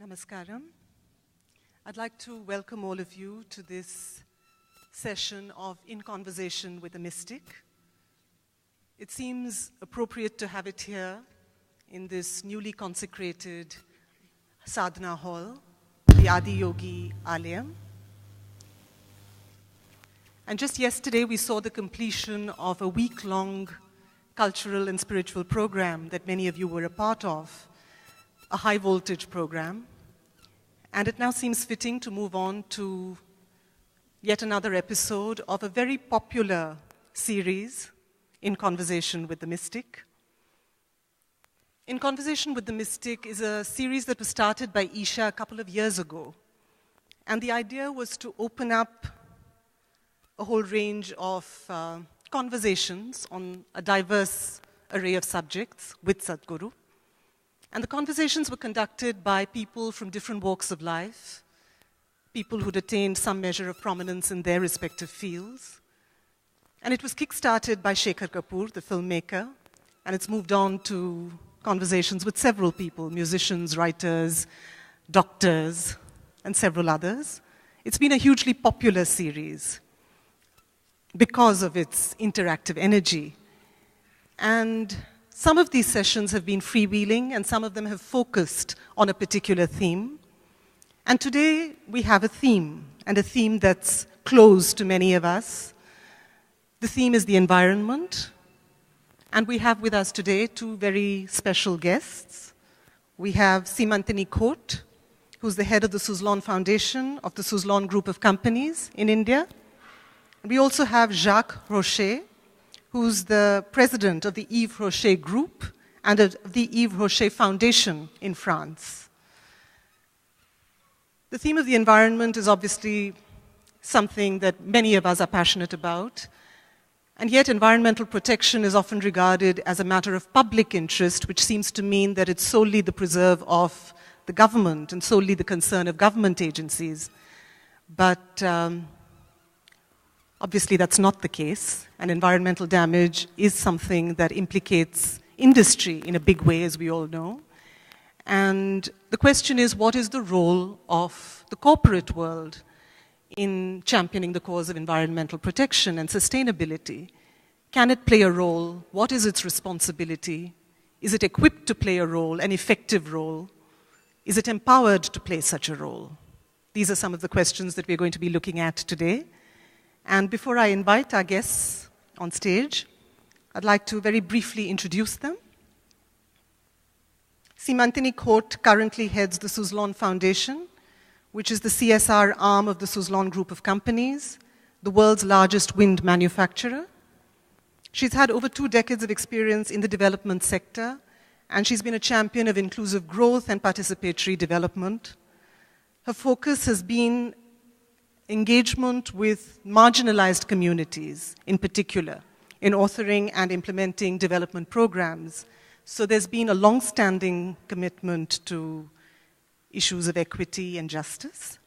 Namaskaram. I'd like to welcome all of you to this session of In Conversation with a Mystic. It seems appropriate to have it here in this newly consecrated sadhana hall, the Adi Yogi Alayam. And just yesterday we saw the completion of a week-long cultural and spiritual program that many of you were a part of, a high-voltage program. And it now seems fitting to move on to yet another episode of a very popular series, In Conversation with the Mystic. In Conversation with the Mystic is a series that was started by Isha a couple of years ago. And the idea was to open up a whole range of conversations on a diverse array of subjects with Sadhguru. And the conversations were conducted by people from different walks of life, people who'd attained some measure of prominence in their respective fields. And it was kick-started by Shekhar Kapoor, the filmmaker, and it's moved on to conversations with several people, musicians, writers, doctors, and several others. It's been a hugely popular series because of its interactive energy. And some of these sessions have been freewheeling, and some of them have focused on a particular theme. And today we have a theme, and a theme that's close to many of us. The theme is the environment. And we have with us today two very special guests. We have Simantini Khote, who's the head of the Suzlon Foundation of the Suzlon Group of Companies in India. We also have Jacques Rocher, who's the president of the Yves Rocher Group and of the Yves Rocher Foundation in France. The theme of the environment is obviously something that many of us are passionate about, and yet environmental protection is often regarded as a matter of public interest, which seems to mean that it's solely the preserve of the government and solely the concern of government agencies. But obviously, that's not the case, and environmental damage is something that implicates industry in a big way, as we all know. And the question is, what is the role of the corporate world in championing the cause of environmental protection and sustainability? Can it play a role? What is its responsibility? Is it equipped to play a role, an effective role? Is it empowered to play such a role? These are some of the questions that we're going to be looking at today. And before I invite our guests on stage, I'd like to very briefly introduce them. Simantini Khote currently heads the Suzlon Foundation, which is the CSR arm of the Suzlon Group of Companies, the world's largest wind manufacturer. She's had over 2 decades of experience in the development sector, and she's been a champion of inclusive growth and participatory development. Her focus has been engagement with marginalized communities, in particular, in authoring and implementing development programs. So there's been a long-standing commitment to issues of equity and justice.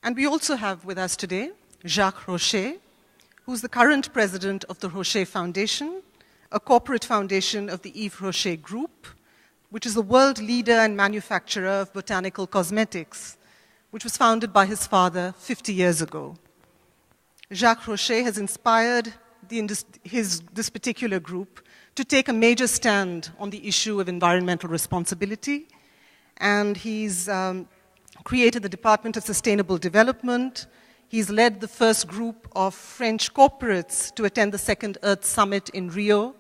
And we also have with us today Jacques Rocher, who's the current president of the Rocher Foundation, a corporate foundation of the Yves Rocher Group, which is the world leader and manufacturer of botanical cosmetics, which was founded by his father 50 years ago. Jacques Rocher has inspired this particular group to take a major stand on the issue of environmental responsibility, and he's created the Department of Sustainable Development. He's led the first group of French corporates to attend the Second Earth Summit in Rio,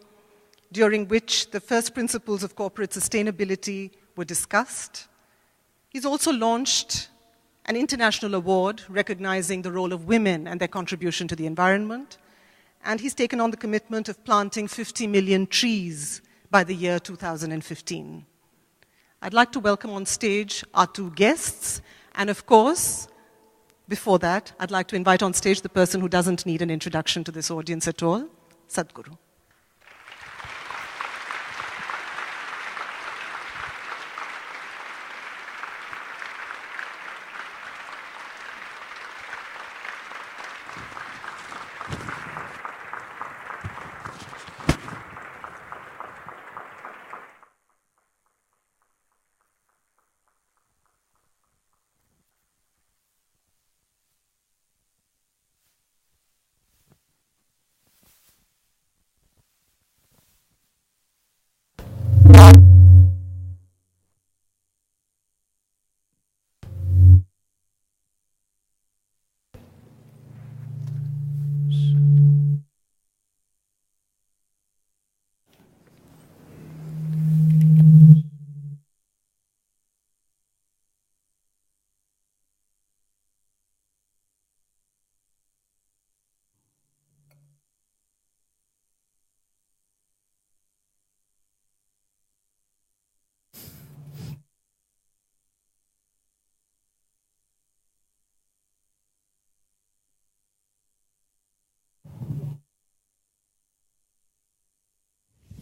during which the first principles of corporate sustainability were discussed. He's also launched an international award recognizing the role of women and their contribution to the environment. And he's taken on the commitment of planting 50 million trees by the year 2015. I'd like to welcome on stage our two guests. And of course, before that, I'd like to invite on stage the person who doesn't need an introduction to this audience at all, Sadhguru.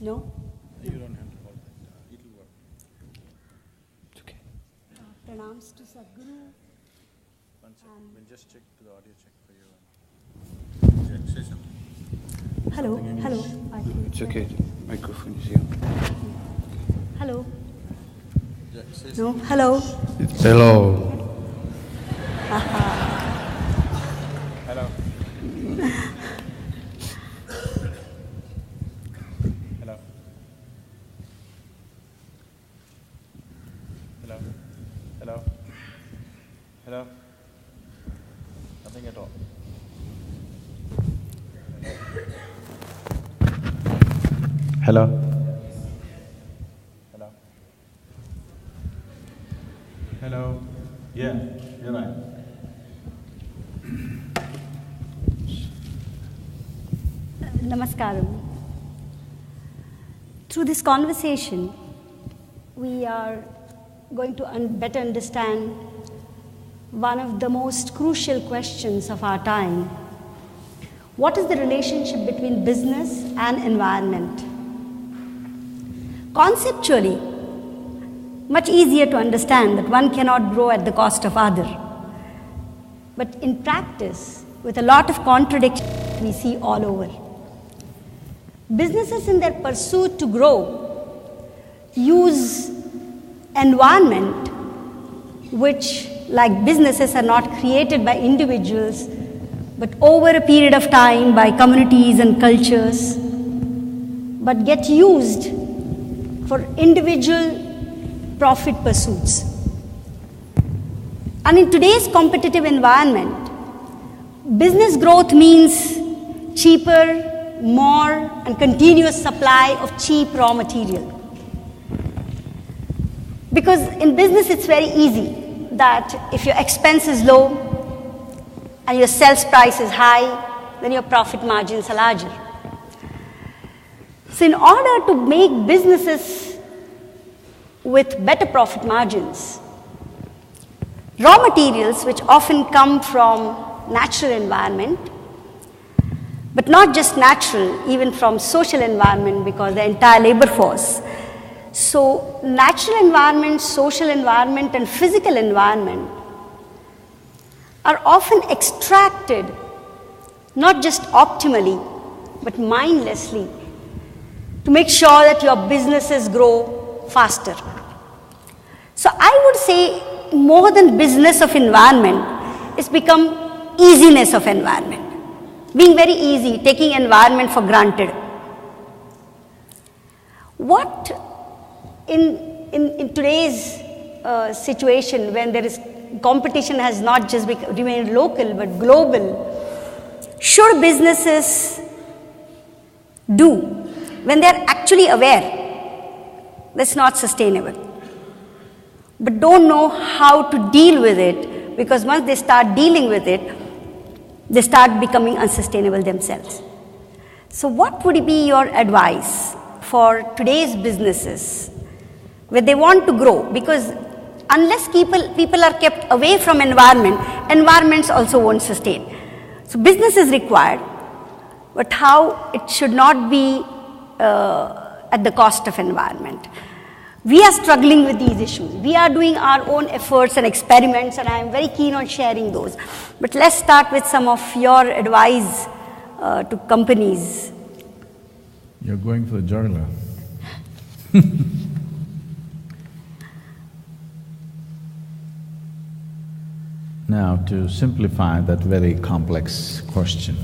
No? You don't have to hold that. It'll work. It's okay. Pranams to Sadhguru. One second. We'll just check to the audio check for you. Jack, say something. Hello, hello. It's okay. The microphone is here. Hello. Jack, say No, something. hello. Hello. Hello. Hello. Hello. Hello. Hello. Nothing at all. Hello. Hello. Hello. Yeah, you're right. Namaskaram. Through this conversation, we are going to better understand one of the most crucial questions of our time. What is the relationship between business and environment? Conceptually, much easier to understand that one cannot grow at the cost of other. But in practice, with a lot of contradiction, we see all over. Businesses in their pursuit to grow use environment which, like businesses, are not created by individuals but over a period of time by communities and cultures, but get used for individual profit pursuits. And in today's competitive environment, business growth means cheaper, more, and continuous supply of cheap raw material. Because in business it's very easy that if your expense is low and your sales price is high, then your profit margins are larger. So in order to make businesses with better profit margins, raw materials which often come from natural environment, but not just natural, even from social environment because the entire labor force. So natural environment, social environment and physical environment are often extracted not just optimally but mindlessly to make sure that your businesses grow faster. So I would say more than business of environment, it's become easiness of environment. Being very easy, taking environment for granted. What in today's situation when there is competition has not just remained local but global, should businesses do when they are actually aware that's not sustainable, but don't know how to deal with it, because once they start dealing with it, they start becoming unsustainable themselves. So what would be your advice for today's businesses where they want to grow? Because unless people are kept away from environments also won't sustain. So business is required, but how it should not be at the cost of environment. We are struggling with these issues. We are doing our own efforts and experiments, and I am very keen on sharing those. But let's start with some of your advice to companies. You're going for the juggler. Now, to simplify that very complex question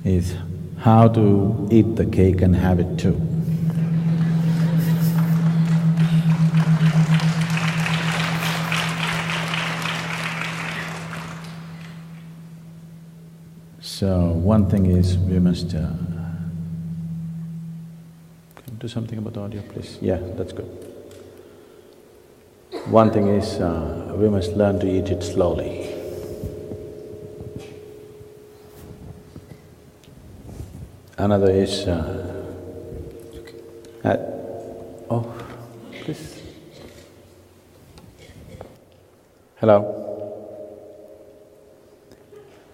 is how to eat the cake and have it too. So, one thing is we must… can you do something about the audio, please? Yeah, that's good. One thing is we must learn to eat it slowly. Another is… oh, please. Hello.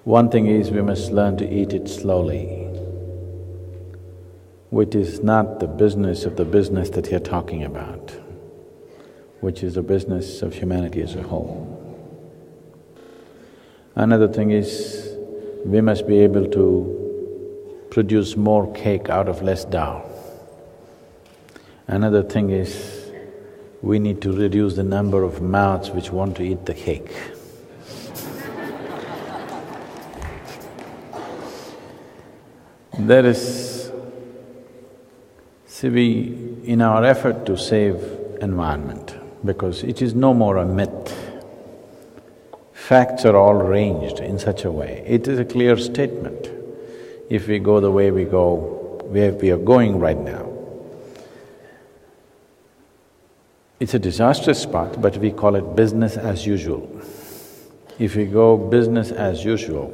One thing is we must learn to eat it slowly. which is not the business of the business that you're talking about, which is the business of humanity as a whole. Another thing is, we must be able to produce more cake out of less dough. Another thing is, we need to reduce the number of mouths which want to eat the cake. There is… See, in our effort to save environment, because it is no more a myth, facts are all arranged in such a way, it is a clear statement. If we go the way we go, where we are going right now, it's a disastrous path, but we call it business as usual. If we go business as usual,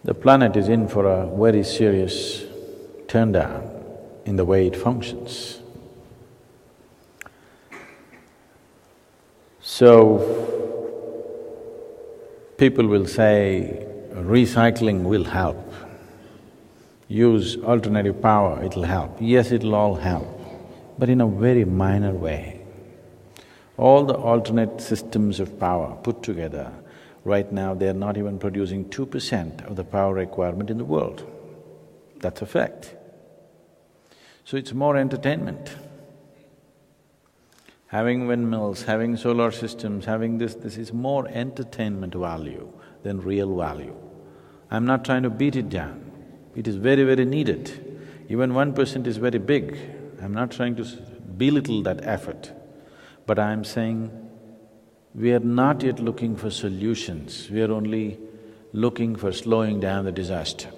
the planet is in for a very serious turn down in the way it functions. So, people will say, recycling will help, use alternative power, it'll help. Yes, it'll all help, but in a very minor way. All the alternate systems of power put together, right now they're not even producing 2% of the power requirement in the world. That's a fact. So it's more entertainment. Having windmills, having solar systems, having this is more entertainment value than real value. I'm not trying to beat it down, it is very, very needed. Even 1% is very big, I'm not trying to belittle that effort. But I'm saying, we are not yet looking for solutions, we are only looking for slowing down the disaster.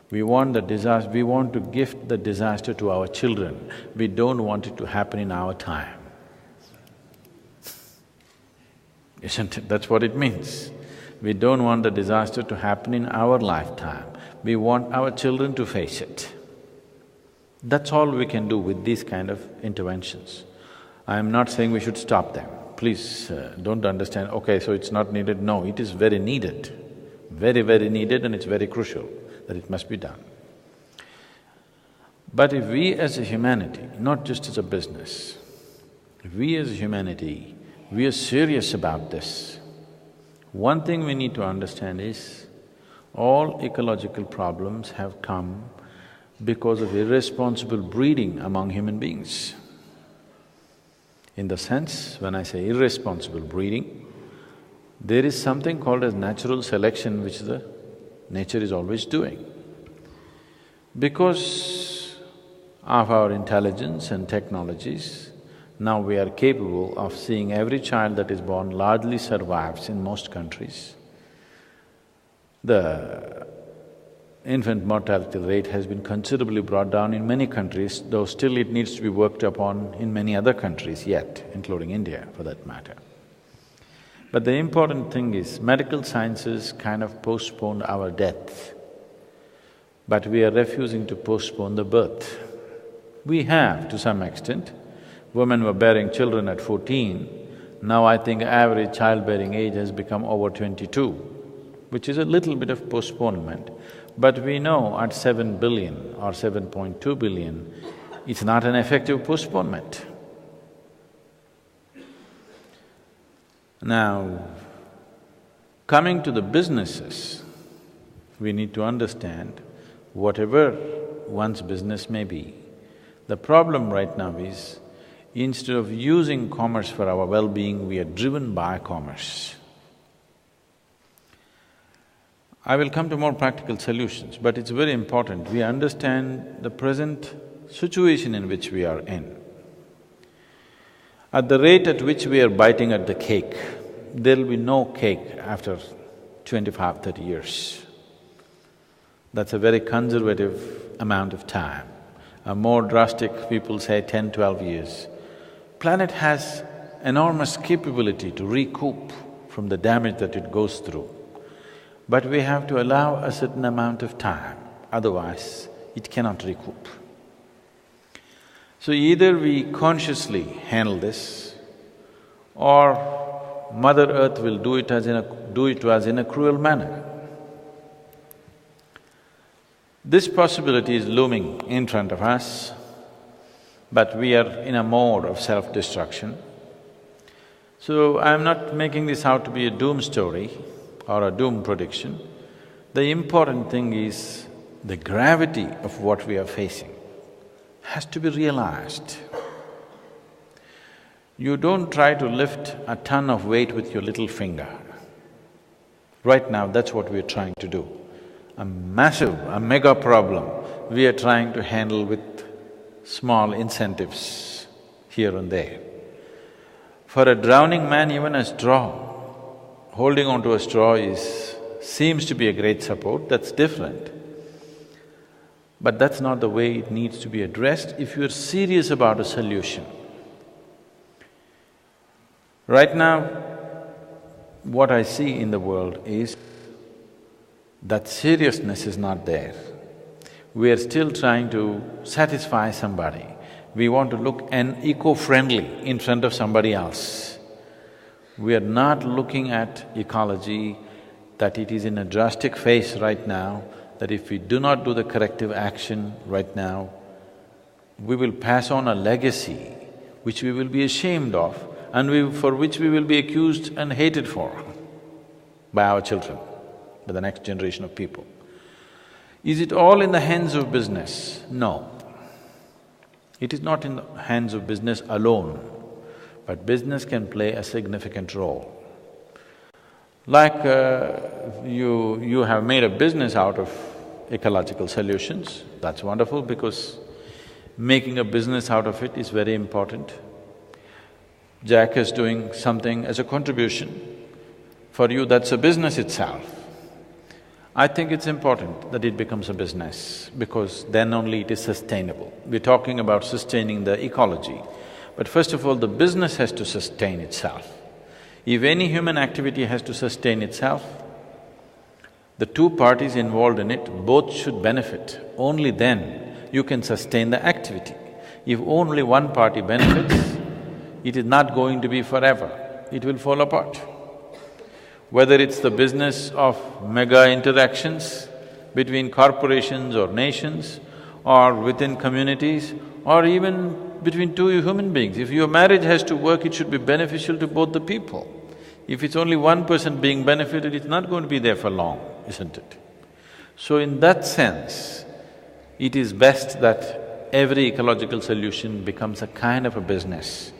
We want to gift the disaster to our children, we don't want it to happen in our time. Isn't it? That's what it means. We don't want the disaster to happen in our lifetime, we want our children to face it. That's all we can do with these kind of interventions. I'm not saying we should stop them. Please don't understand, okay, so it's not needed. No, it is very needed, very, very needed, and it's very crucial that it must be done. But if we as a humanity, not just as a business, if we as a humanity, we are serious about this, one thing we need to understand is, all ecological problems have come because of irresponsible breeding among human beings. In the sense, when I say irresponsible breeding, there is something called as natural selection which the nature is always doing. Because of our intelligence and technologies, now we are capable of seeing every child that is born largely survives in most countries. The infant mortality rate has been considerably brought down in many countries, though still it needs to be worked upon in many other countries yet, including India for that matter. But the important thing is, medical sciences kind of postponed our death, but we are refusing to postpone the birth. We have, to some extent. Women were bearing children at 14, now I think average childbearing age has become over 22, which is a little bit of postponement. But we know at 7 billion or 7.2 billion, it's not an effective postponement. Now, coming to the businesses, we need to understand whatever one's business may be, the problem right now is, instead of using commerce for our well-being, we are driven by commerce. I will come to more practical solutions, but it's very important we understand the present situation in which we are in. At the rate at which we are biting at the cake, there'll be no cake after 25, 30 years. That's a very conservative amount of time. A more drastic, people say 10, 12 years. Planet has enormous capability to recoup from the damage that it goes through. But we have to allow a certain amount of time, otherwise it cannot recoup. So either we consciously handle this, or Mother Earth will do it to us in a cruel manner. This possibility is looming in front of us, but we are in a mode of self-destruction. So I'm not making this out to be a doom story or a doom prediction. The important thing is the gravity of what we are facing has to be realized. You don't try to lift a ton of weight with your little finger. Right now, that's what we're trying to do. A massive, a mega problem, we are trying to handle with small incentives here and there. For a drowning man, even a straw, holding onto a straw seems to be a great support, that's different. But that's not the way it needs to be addressed if you're serious about a solution. Right now, what I see in the world is that seriousness is not there. We are still trying to satisfy somebody. We want to look eco-friendly in front of somebody else. We are not looking at ecology, that it is in a drastic phase right now, that if we do not do the corrective action right now, we will pass on a legacy which we will be ashamed of and for which we will be accused and hated for by our children, by the next generation of people. Is it all in the hands of business? No. It is not in the hands of business alone, but business can play a significant role. Like you have made a business out of ecological solutions, that's wonderful because making a business out of it is very important. Jack is doing something as a contribution. For you, that's a business itself. I think it's important that it becomes a business because then only it is sustainable. We're talking about sustaining the ecology, but first of all, the business has to sustain itself. If any human activity has to sustain itself, the two parties involved in it both should benefit. Only then you can sustain the activity. If only one party benefits, it is not going to be forever, it will fall apart. Whether it's the business of mega interactions between corporations or nations, or within communities, or even between two human beings. If your marriage has to work, it should be beneficial to both the people. If it's only one person being benefited, it's not going to be there for long, isn't it? So in that sense, it is best that every ecological solution becomes a kind of a business,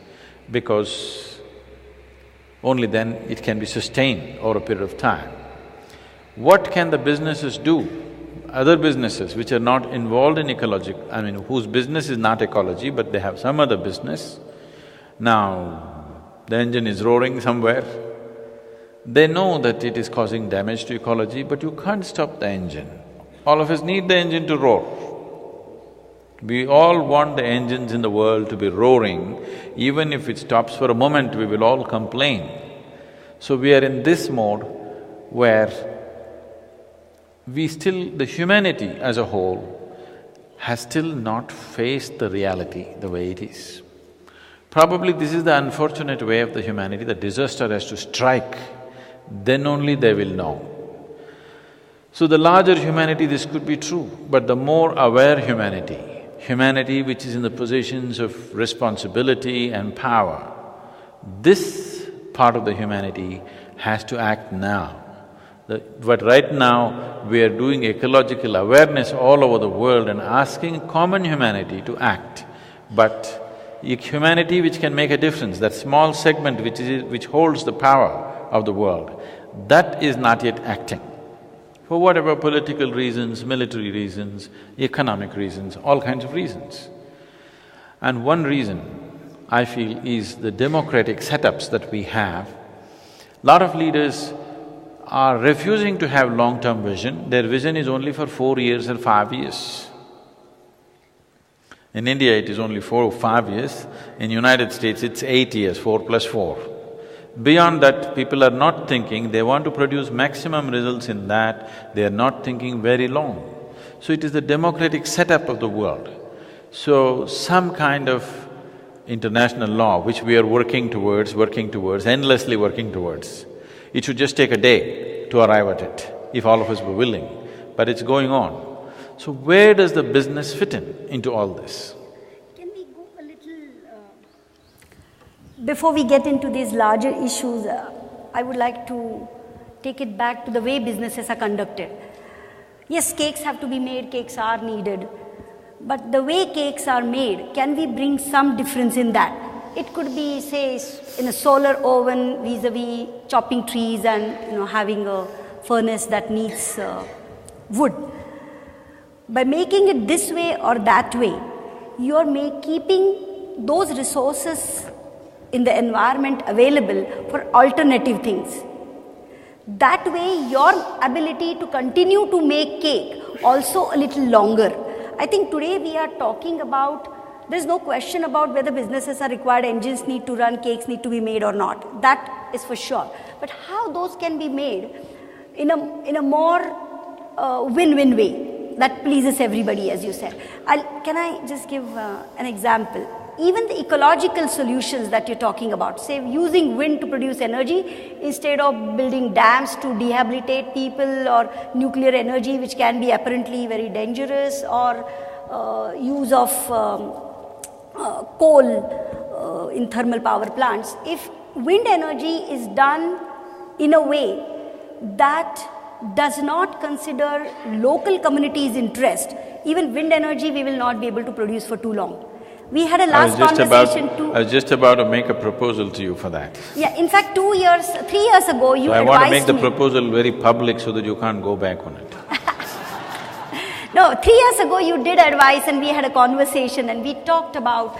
because only then it can be sustained over a period of time. What can the businesses do? Other businesses which are not involved in whose business is not ecology, but they have some other business. Now, the engine is roaring somewhere. They know that it is causing damage to ecology, but you can't stop the engine. All of us need the engine to roar. We all want the engines in the world to be roaring. Even if it stops for a moment, we will all complain. So we are in this mode where the humanity as a whole has still not faced the reality the way it is. Probably this is the unfortunate way of the humanity, the disaster has to strike, then only they will know. So the larger humanity, this could be true, but the more aware humanity which is in the positions of responsibility and power, this part of the humanity has to act now. But right now, we are doing ecological awareness all over the world and asking common humanity to act. But a humanity which can make a difference, that small segment which holds the power of the world, that is not yet acting. For whatever political reasons, military reasons, economic reasons, all kinds of reasons. And one reason, I feel, is the democratic setups that we have. Lot of leaders are refusing to have long-term vision, their vision is only for 4 years or 5 years. In India, it is only 4 or 5 years, in United States, it's 8 years, 4 plus 4. Beyond that, people are not thinking, they want to produce maximum results in that, they are not thinking very long. So it is the democratic setup of the world. So some kind of international law which we are working towards, endlessly working towards, it should just take a day to arrive at it, if all of us were willing, but it's going on. So where does the business fit into all this? Can we go a little… Before we get into these larger issues, I would like to take it back to the way businesses are conducted. Yes, cakes have to be made, cakes are needed, but the way cakes are made, can we bring some difference in that? It could be, say, in a solar oven vis-a-vis chopping trees and having a furnace that needs wood. By making it this way or that way, you are keeping those resources in the environment available for alternative things. That way, your ability to continue to make cake also a little longer. I think today we are talking about, there's no question about whether businesses are required, engines need to run, cakes need to be made or not. That is for sure. But how those can be made in a more win-win way that pleases everybody, as you said. Can I just give an example? Even the ecological solutions that you're talking about, say using wind to produce energy instead of building dams to rehabilitate people, or nuclear energy which can be apparently very dangerous, or use of coal in thermal power plants. If wind energy is done in a way that does not consider local communities' interest, even wind energy we will not be able to produce for too long. We had a last conversation too. I was just about to make a proposal to you for that. Yeah, in fact 3 years ago you advised me… I want to make the proposal very public so that you can't go back on it. No, 3 years ago you did advise, and we had a conversation and we talked about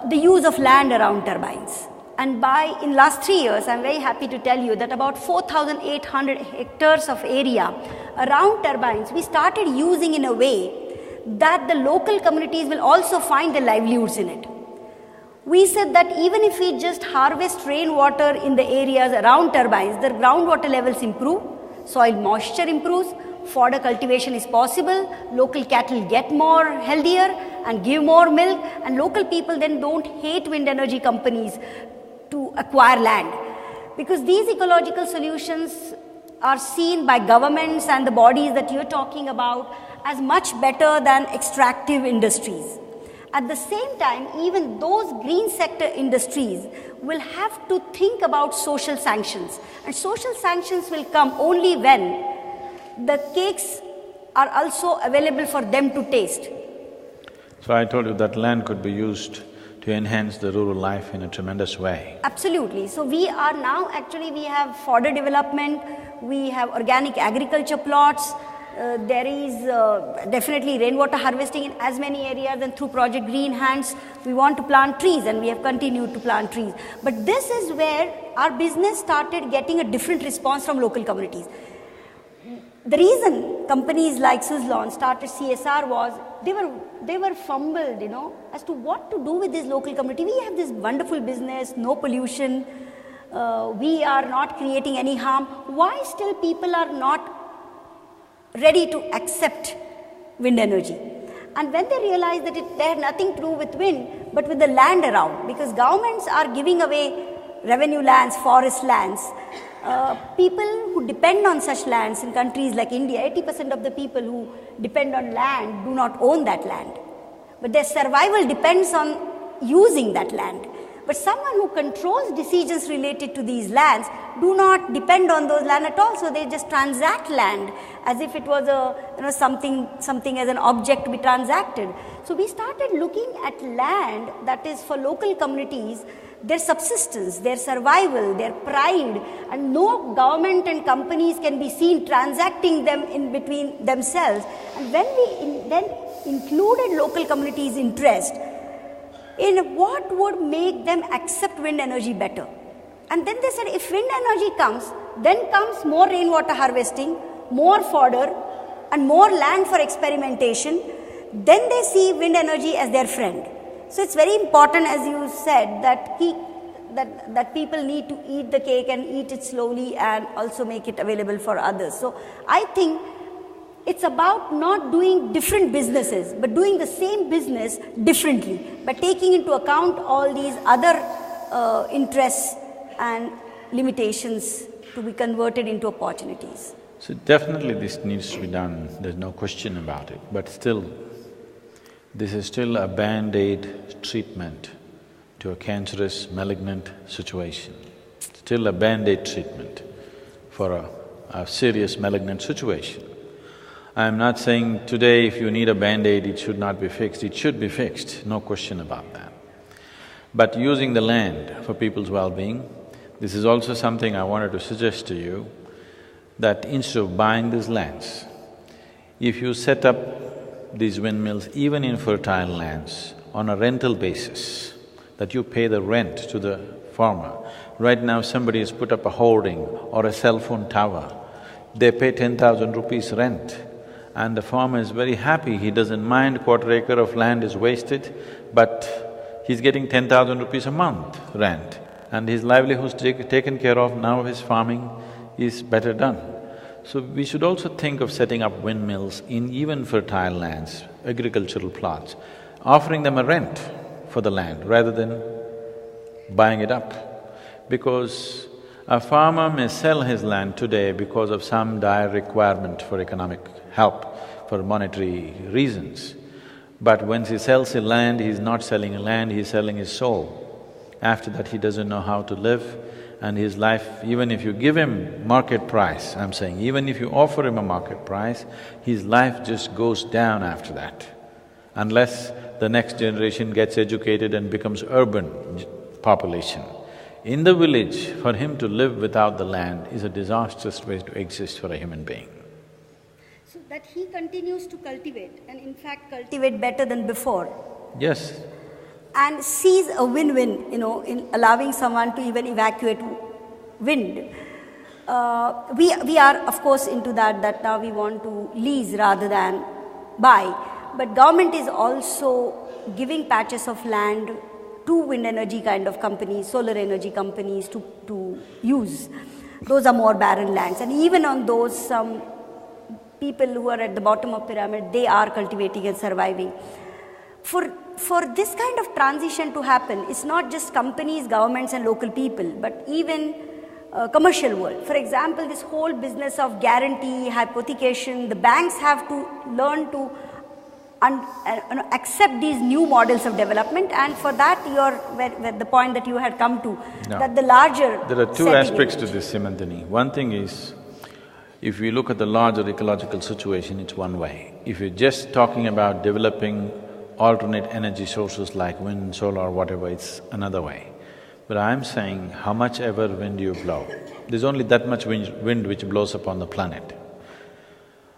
the use of land around turbines. And in last 3 years, I'm very happy to tell you that about 4,800 hectares of area around turbines, we started using in a way that the local communities will also find their livelihoods in it. We said that even if we just harvest rainwater in the areas around turbines, the groundwater levels improve, soil moisture improves, fodder cultivation is possible, local cattle get more healthier and give more milk, and local people then don't hate wind energy companies to acquire land. Because these ecological solutions are seen by governments and the bodies that you're talking about as much better than extractive industries. At the same time, even those green sector industries will have to think about social sanctions, and social sanctions will come only when the cakes are also available for them to taste. So I told you that land could be used to enhance the rural life in a tremendous way. Absolutely. So we are now actually, we have fodder development, we have organic agriculture plots, there is definitely rainwater harvesting in as many areas, and through Project Green Hands, we want to plant trees, and we have continued to plant trees. But this is where our business started getting a different response from local communities. The reason companies like Suzlon started CSR was they were fumbled, as to what to do with this local community. We have this wonderful business, no pollution, we are not creating any harm. Why still people are not ready to accept wind energy? And when they realized that they had nothing to do with wind, but with the land around, because governments are giving away revenue lands, forest lands, people who depend on such lands in countries like India, 80% of the people who depend on land do not own that land. But their survival depends on using that land. But someone who controls decisions related to these lands do not depend on those land at all, so they just transact land as if it was something as an object to be transacted. So we started looking at land that is for local communities, their subsistence, their survival, their pride, and no government and companies can be seen transacting them in between themselves. And when we then included local communities' interest in what would make them accept wind energy better. And then they said, if wind energy comes, then comes more rainwater harvesting, more fodder, and more land for experimentation. Then they see wind energy as their friend. So it's very important, as you said, that people need to eat the cake and eat it slowly and also make it available for others. So I think it's about not doing different businesses, but doing the same business differently, by taking into account all these other interests and limitations to be converted into opportunities. So definitely this needs to be done, there's no question about it, but still, this is still a band-aid treatment to a cancerous, malignant situation. Still a band-aid treatment for a serious malignant situation. I'm not saying today if you need a band-aid, it should not be fixed. It should be fixed, no question about that. But using the land for people's well-being, this is also something I wanted to suggest to you, that instead of buying these lands, if you set up these windmills even in fertile lands on a rental basis, that you pay the rent to the farmer. Right now somebody has put up a hoarding or a cell phone tower, they pay 10,000 rupees rent, and the farmer is very happy, he doesn't mind quarter acre of land is wasted, but he's getting 10,000 rupees a month rent, and his livelihood's taken care of, now his farming is better done. So we should also think of setting up windmills in even fertile lands, agricultural plots, offering them a rent for the land rather than buying it up. Because a farmer may sell his land today because of some dire requirement for economic help, for monetary reasons. But once he sells his land, he's not selling land, he's selling his soul. After that, he doesn't know how to live, and his life, even if you give him market price, I'm saying, even if you offer him a market price, his life just goes down after that. Unless the next generation gets educated and becomes urban population. In the village, for him to live without the land is a disastrous way to exist for a human being. So that he continues to cultivate, and in fact cultivate better than before. Yes. And sees a win-win, in allowing someone to even evacuate wind. We are of course into that now we want to lease rather than buy. But government is also giving patches of land to wind energy kind of companies, solar energy companies to use. Those are more barren lands, and even on those, some people who are at the bottom of pyramid, they are cultivating and surviving. For this kind of transition to happen, it's not just companies, governments and local people, but even commercial world. For example, this whole business of guarantee, hypothecation, the banks have to learn to accept these new models of development, and for that the point that you had come to, that the larger… There are two aspects to this, Simantini. One thing is, if we look at the larger ecological situation, it's one way. If you're just talking about developing alternate energy sources like wind, solar, whatever, it's another way. But I'm saying, how much ever wind you blow, there's only that much wind which blows upon the planet.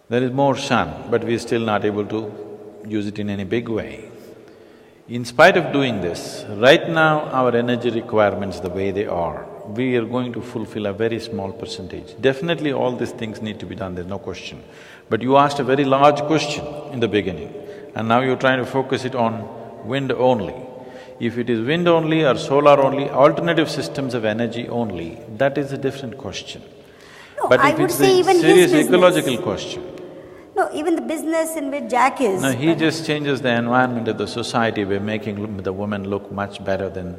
There is more sun, but we're still not able to use it in any big way. In spite of doing this, right now our energy requirements the way they are, we are going to fulfill a very small percentage. Definitely all these things need to be done, there's no question. But you asked a very large question in the beginning, and now you're trying to focus it on wind only. If it is wind only or solar only, alternative systems of energy only, that is a different question. No, but I if would it's say a even serious his ecological question… No, even the business in which Jack is… No, he just changes the environment of the society by making the woman look much better than…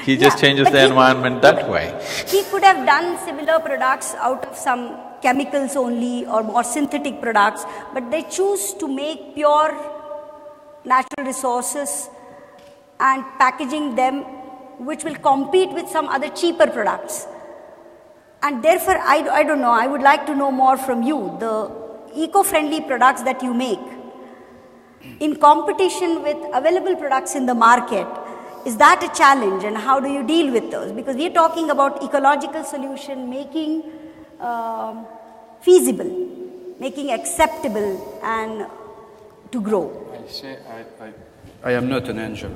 He just changes the environment that way. He could have done similar products out of some chemicals only or more synthetic products, but they choose to make pure natural resources and packaging them, which will compete with some other cheaper products. And therefore, I don't know, I would like to know more from you, the eco-friendly products that you make in competition with available products in the market. Is that a challenge, and how do you deal with those? Because we are talking about ecological solution, making feasible, making acceptable and to grow. I say I am not an angel,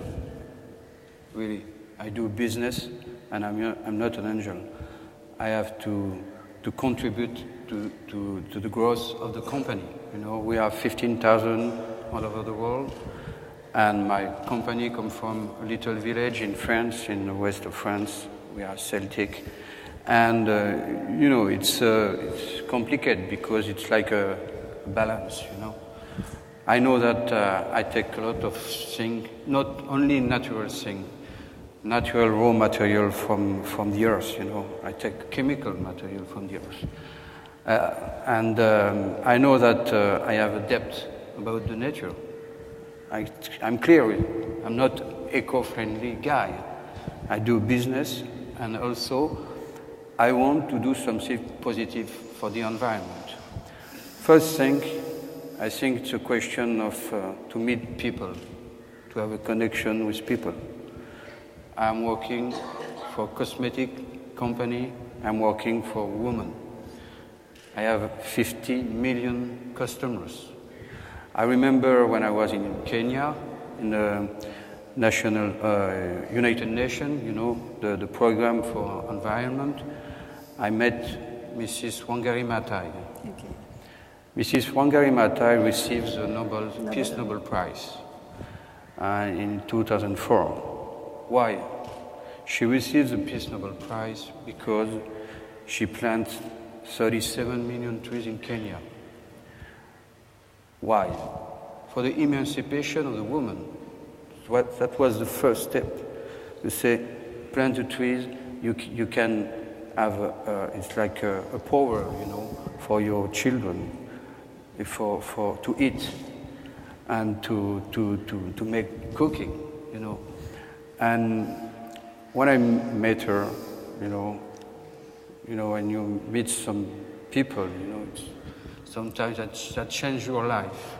really. I do business and I'm not an angel. I have to contribute to the growth of the company. We are 15,000 all over the world. And my company comes from a little village in France, in the west of France. We are Celtic. And, it's complicated because it's like a balance, I know that I take a lot of things, not only natural things. natural raw material from the earth, you know. I take chemical material from the earth. I know that I have a depth about the nature. I'm clear with it. I'm not eco-friendly guy. I do business, and also I want to do something positive for the environment. First thing, I think it's a question of to meet people, to have a connection with people. I'm working for a cosmetic company. I'm working for women. I have 50 million customers. I remember when I was in Kenya, in the National United Nations, you know, the program for environment, I met Mrs. Wangari Maathai. Okay. Mrs. Wangari Maathai receives the Peace Nobel Prize in 2004. Why? She receives the Peace Nobel Prize because she planted 37 million trees in Kenya. Why? For the emancipation of the woman. That was the first step. To say, plant the trees, you can have, it's like a power, you know, for your children, to eat and to make cooking, you know. And when I met her, you know, when you meet some people, you know, sometimes that changes your life.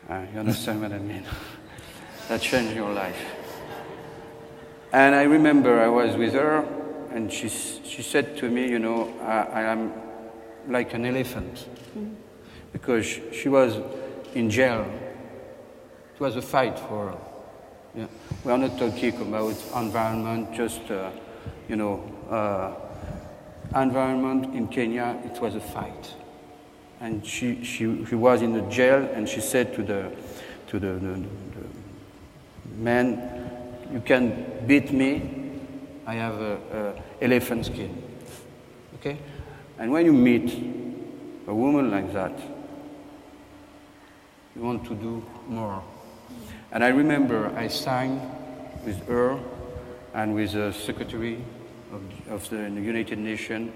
You understand what I mean? That changed your life. And I remember I was with her, and she said to me, you know, I am like an elephant, because she was in jail. It was a fight for her. Yeah. We are not talking about environment, just, you know, environment in Kenya, it was a fight. And she was in the jail, and she said to the man, you can beat me, I have a elephant skin. Okay? And when you meet a woman like that, you want to do more. And I remember I signed with her and with the Secretary of the United Nations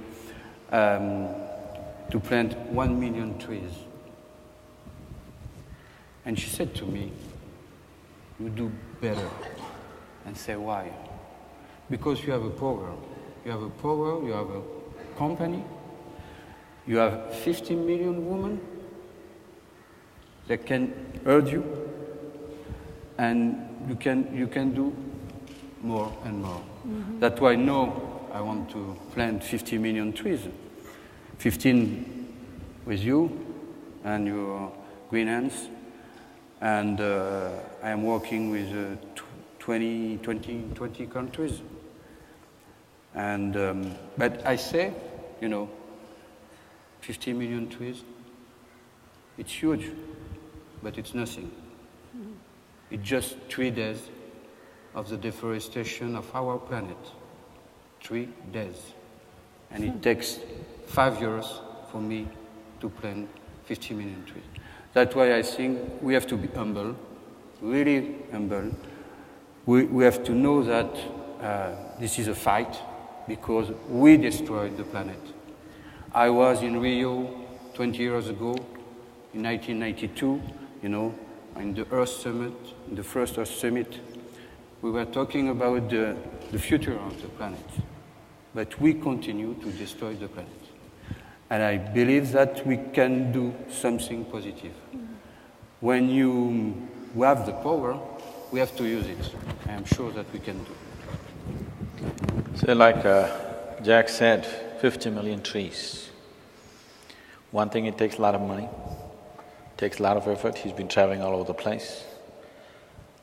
to plant 1 million trees. And she said to me, you do better. And say, why? Because you have a power. You have a power, you have a company, you have 50 million women that can urge you, and you can do more and more. Mm-hmm. That's why now I want to plant 50 million trees. 15 with you and your green hands, and I am working with 20 countries. And but I say, you know, 50 million trees, it's huge, but it's nothing. Mm-hmm. It's just 3 days of the deforestation of our planet. 3 days. And it takes 5 years for me to plant 50 million trees. That's why I think we have to be humble, really humble. We have to know that this is a fight because we destroyed the planet. I was in Rio 20 years ago, in 1992, you know, in the Earth Summit, in the first Earth Summit. We were talking about the future of the planet, but we continue to destroy the planet. And I believe that we can do something positive. When you have the power, we have to use it. I am sure that we can do. So like Jack said, 50 million trees. One thing, it takes a lot of money, takes a lot of effort. He's been traveling all over the place.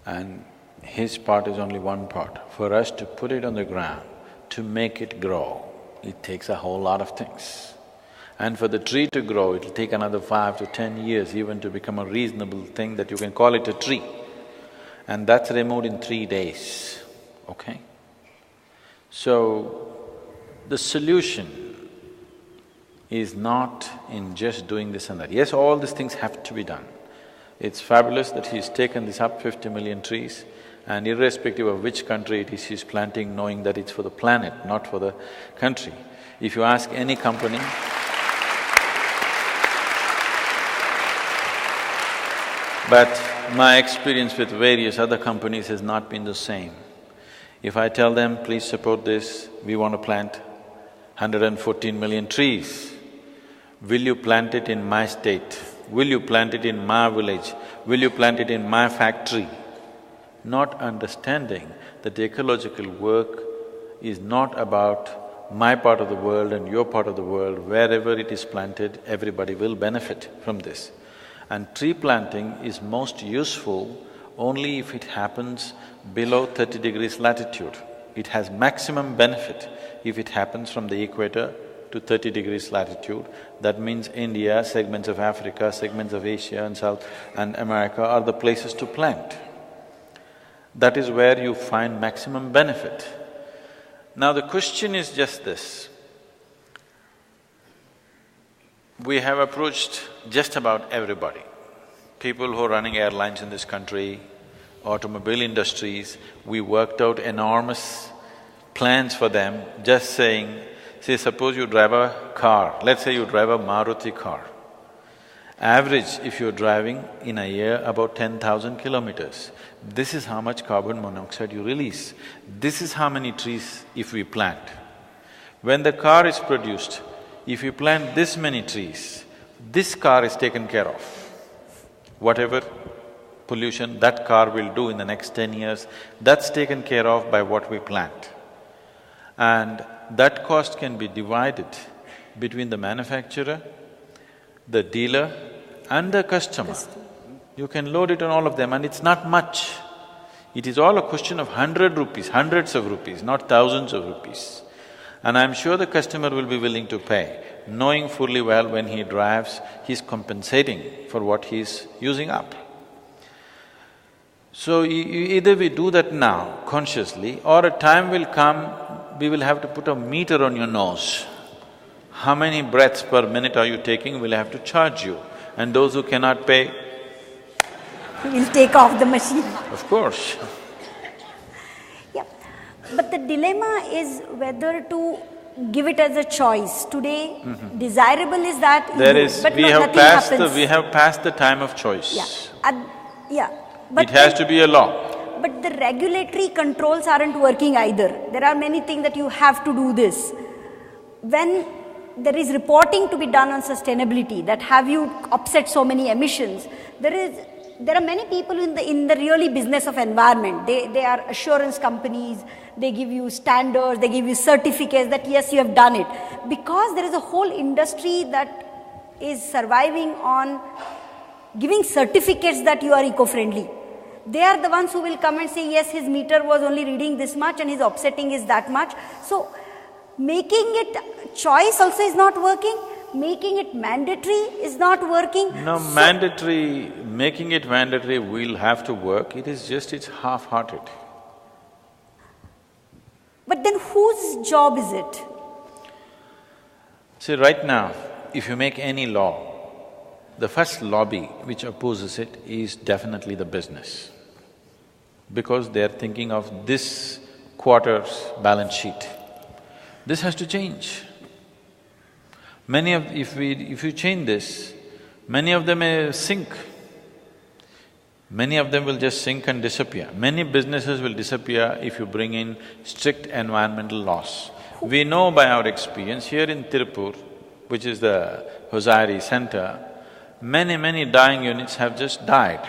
And his part is only one part. For us to put it on the ground, to make it grow, it takes a whole lot of things. And for the tree to grow, it'll take another 5 to 10 years even to become a reasonable thing that you can call it a tree. And that's removed in 3 days, okay? So, the solution is not in just doing this and that. Yes, all these things have to be done. It's fabulous that he's taken this up, 50 million trees, And irrespective of which country it is, he's planting knowing that it's for the planet, not for the country. If you ask any company, but my experience with various other companies has not been the same. If I tell them, please support this, we want to plant 114 million trees, will you plant it in my state? Will you plant it in my village? Will you plant it in my factory? Not understanding that the ecological work is not about my part of the world and your part of the world. Wherever it is planted, everybody will benefit from this. And tree planting is most useful only if it happens below 30 degrees latitude. It has maximum benefit if it happens from the equator to 30 degrees latitude. That means India, segments of Africa, segments of Asia and South and America are the places to plant. That is where you find maximum benefit. Now the question is just this. We have approached just about everybody. People who are running airlines in this country, automobile industries, we worked out enormous plans for them, just saying, say suppose you drive a car, let's say you drive a Maruti car. Average, if you're driving in a year about 10,000 kilometers, this is how much carbon monoxide you release. This is how many trees if we plant. When the car is produced, if you plant this many trees, this car is taken care of. Whatever pollution that car will do in the next 10 years, that's taken care of by what we plant. And that cost can be divided between the manufacturer, the dealer and the customer. You can load it on all of them and it's not much. It is all a question of 100 rupees, hundreds of rupees, not thousands of rupees. And I'm sure the customer will be willing to pay, knowing fully well when he drives, he's compensating for what he's using up. So either we do that now consciously or a time will come, we will have to put a meter on your nose. How many breaths per minute are you taking, we'll have to charge you. And those who cannot pay… We'll take off the machine. Of course. Yeah, but the dilemma is whether to give it as a choice. Today, desirable is that There you, is… but we no, have passed the time of choice. Yeah. But it has to be a law. But the regulatory controls aren't working either. There are many things that you have to do this. When there is reporting to be done on sustainability, that have you offset so many emissions, there are many people in the really business of environment. They are assurance companies, they give you standards, they give you certificates that yes, you have done it. Because there is a whole industry that is surviving on giving certificates that you are eco-friendly. They are the ones who will come and say, yes, his meter was only reading this much and his offsetting is that much. So, making it choice also is not working, making it mandatory is not working. No, making it mandatory will have to work, it's half-hearted. But then whose job is it? See, right now, if you make any law, the first lobby which opposes it is definitely the business, because they're thinking of this quarter's balance sheet. This has to change. If you change this, many of them may sink. Many of them will just sink and disappear. Many businesses will disappear if you bring in strict environmental laws. We know by our experience here in Tirupur, which is the Hosari center, many dying units have just died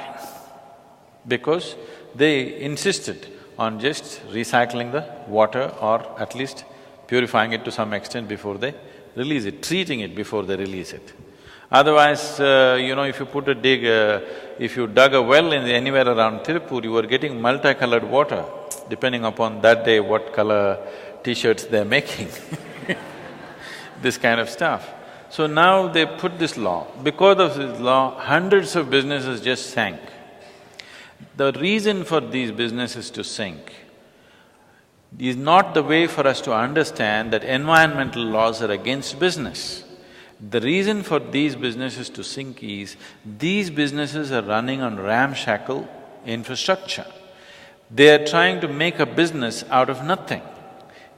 because they insisted on just recycling the water or at least purifying it to some extent before they release it, treating it before they release it. Otherwise, if you dug a well anywhere around Tirupur, you were getting multicolored water, depending upon that day what color t-shirts they're making this kind of stuff. So now they put this law. Because of this law, hundreds of businesses just sank. The reason for these businesses to sink is not the way for us to understand that environmental laws are against business. The reason for these businesses to sink is, these businesses are running on ramshackle infrastructure. They are trying to make a business out of nothing.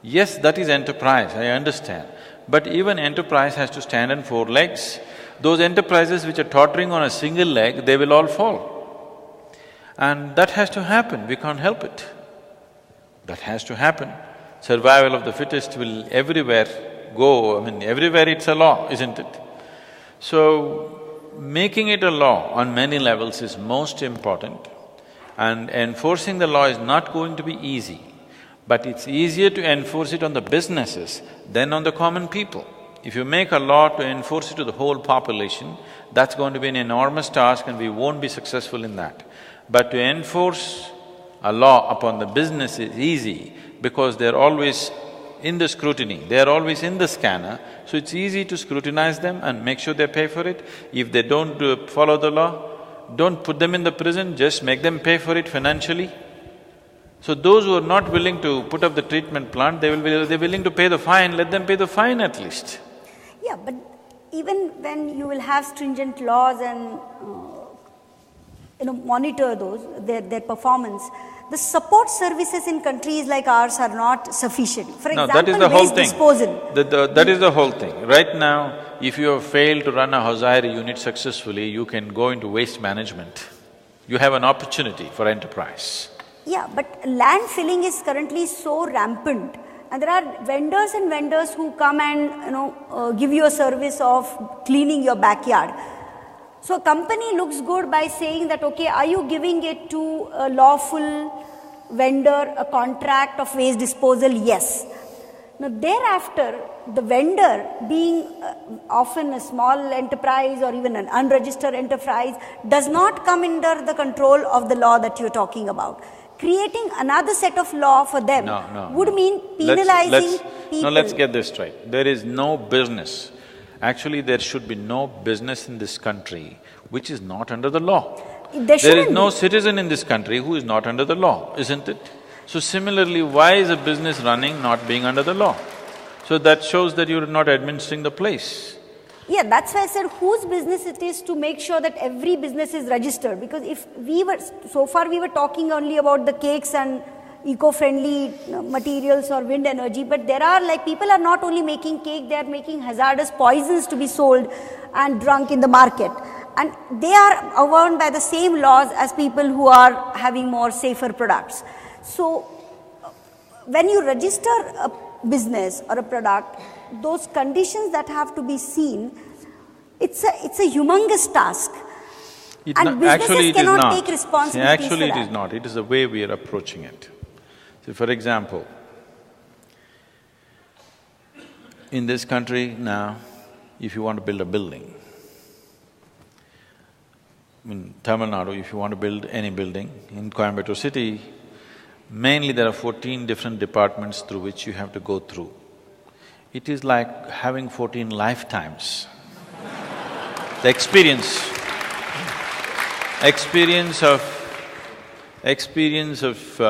Yes, that is enterprise, I understand. But even enterprise has to stand on 4 legs. Those enterprises which are tottering on a single leg, they will all fall. And that has to happen, we can't help it. That has to happen. Survival of the fittest will everywhere go, everywhere it's a law, isn't it? So, making it a law on many levels is most important, and enforcing the law is not going to be easy. But it's easier to enforce it on the businesses than on the common people. If you make a law to enforce it to the whole population, that's going to be an enormous task and we won't be successful in that. But to enforce a law upon the business is easy because they're always in the scrutiny, they're always in the scanner, so it's easy to scrutinize them and make sure they pay for it. If they don't follow the law, don't put them in the prison, just make them pay for it financially. So those who are not willing to put up the treatment plant, they're willing to pay the fine, let them pay the fine at least. Yeah, but even when you will have stringent laws and monitor those, their performance, the support services in countries like ours are not sufficient. For example, that is the whole waste thing. disposal. That is the whole thing. Right now, if you have failed to run a hosiery unit successfully, you can go into waste management. You have an opportunity for enterprise. Yeah, but land filling is currently so rampant, and there are vendors and vendors who come and give you a service of cleaning your backyard. So a company looks good by saying that, okay, are you giving it to a lawful vendor a contract of waste disposal? Yes. Now thereafter, the vendor being often a small enterprise or even an unregistered enterprise does not come under the control of the law that you're talking about. Creating another set of law for them would mean penalizing people. No, let's get this straight. There is no business. Actually, there should be no business in this country which is not under the law. There is no citizen in this country who is not under the law, isn't it? So similarly, why is a business running not being under the law? So that shows that you're not administering the place. Yeah, that's why I said whose business it is to make sure that every business is registered, because if so far we were talking only about the cakes and eco-friendly materials or wind energy, but there are people are not only making cake, they are making hazardous poisons to be sold and drunk in the market. And they are governed by the same laws as people who are having more safer products. So, when you register a business or a product, those conditions that have to be seen, it's a humongous task. And businesses cannot take responsibility for that. It is not. It is the way we are approaching it. So, for example, in this country now, if you want to build a building, in Tamil Nadu, if you want to build any building, in Coimbatore city, mainly there are 14 different departments through which you have to go through. It is like having 14 lifetimes. The experience of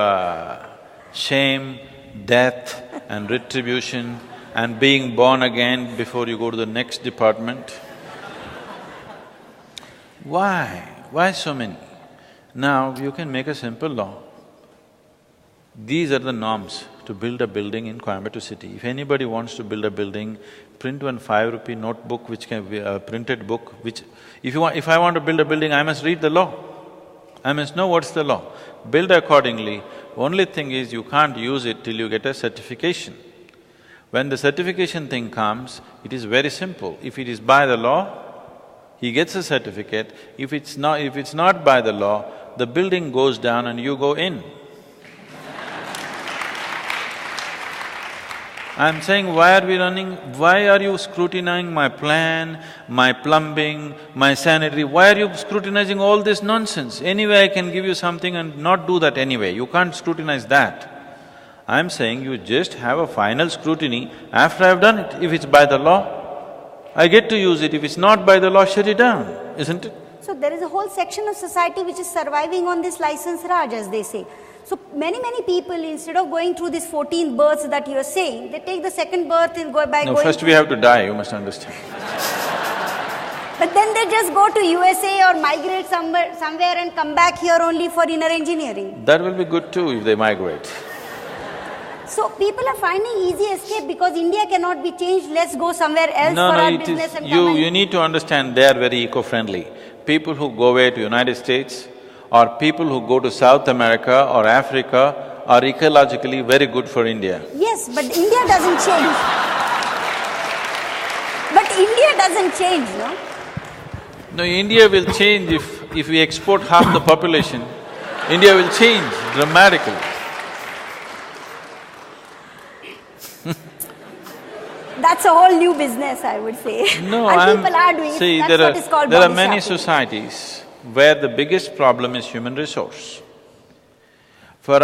shame, death and retribution and being born again before you go to the next department. Why? Why so many? Now you can make a simple law. These are the norms to build a building in Coimbatore city. If anybody wants to build a building, print one 5 rupee notebook which can be a printed book, which… If I want to build a building, I must read the law. I must know what's the law. Build accordingly. Only thing is you can't use it till you get a certification. When the certification thing comes, it is very simple. If it is by the law, he gets a certificate. If it's not by the law, the building goes down and you go in. I'm saying, why are we running… Why are you scrutinizing my plan, my plumbing, my sanitary? Why are you scrutinizing all this nonsense? Anyway, I can give you something and not do that anyway. You can't scrutinize that. I'm saying you just have a final scrutiny after I've done it. If it's by the law, I get to use it. If it's not by the law, shut it down, isn't it? So there is a whole section of society which is surviving on this license raj, as they say. So many people, instead of going through these 14 births that you are saying, they take the second birth and go by going… No, first we have to die, you must understand. But then they just go to USA or migrate somewhere and come back here only for inner engineering. That will be good too if they migrate. So people are finding easy escape because India cannot be changed, let's go somewhere else for our business and come you need to understand they are very eco-friendly. People who go away to United States or people who go to South America or Africa are ecologically very good for India. Yes, but India doesn't change. But India doesn't change, no? No, India will change if we export half the population, India will change dramatically. That's a whole new business, I would say. No, and people are doing it. See, That's what is called there are body many shopping. societies where the biggest problem is human resource. For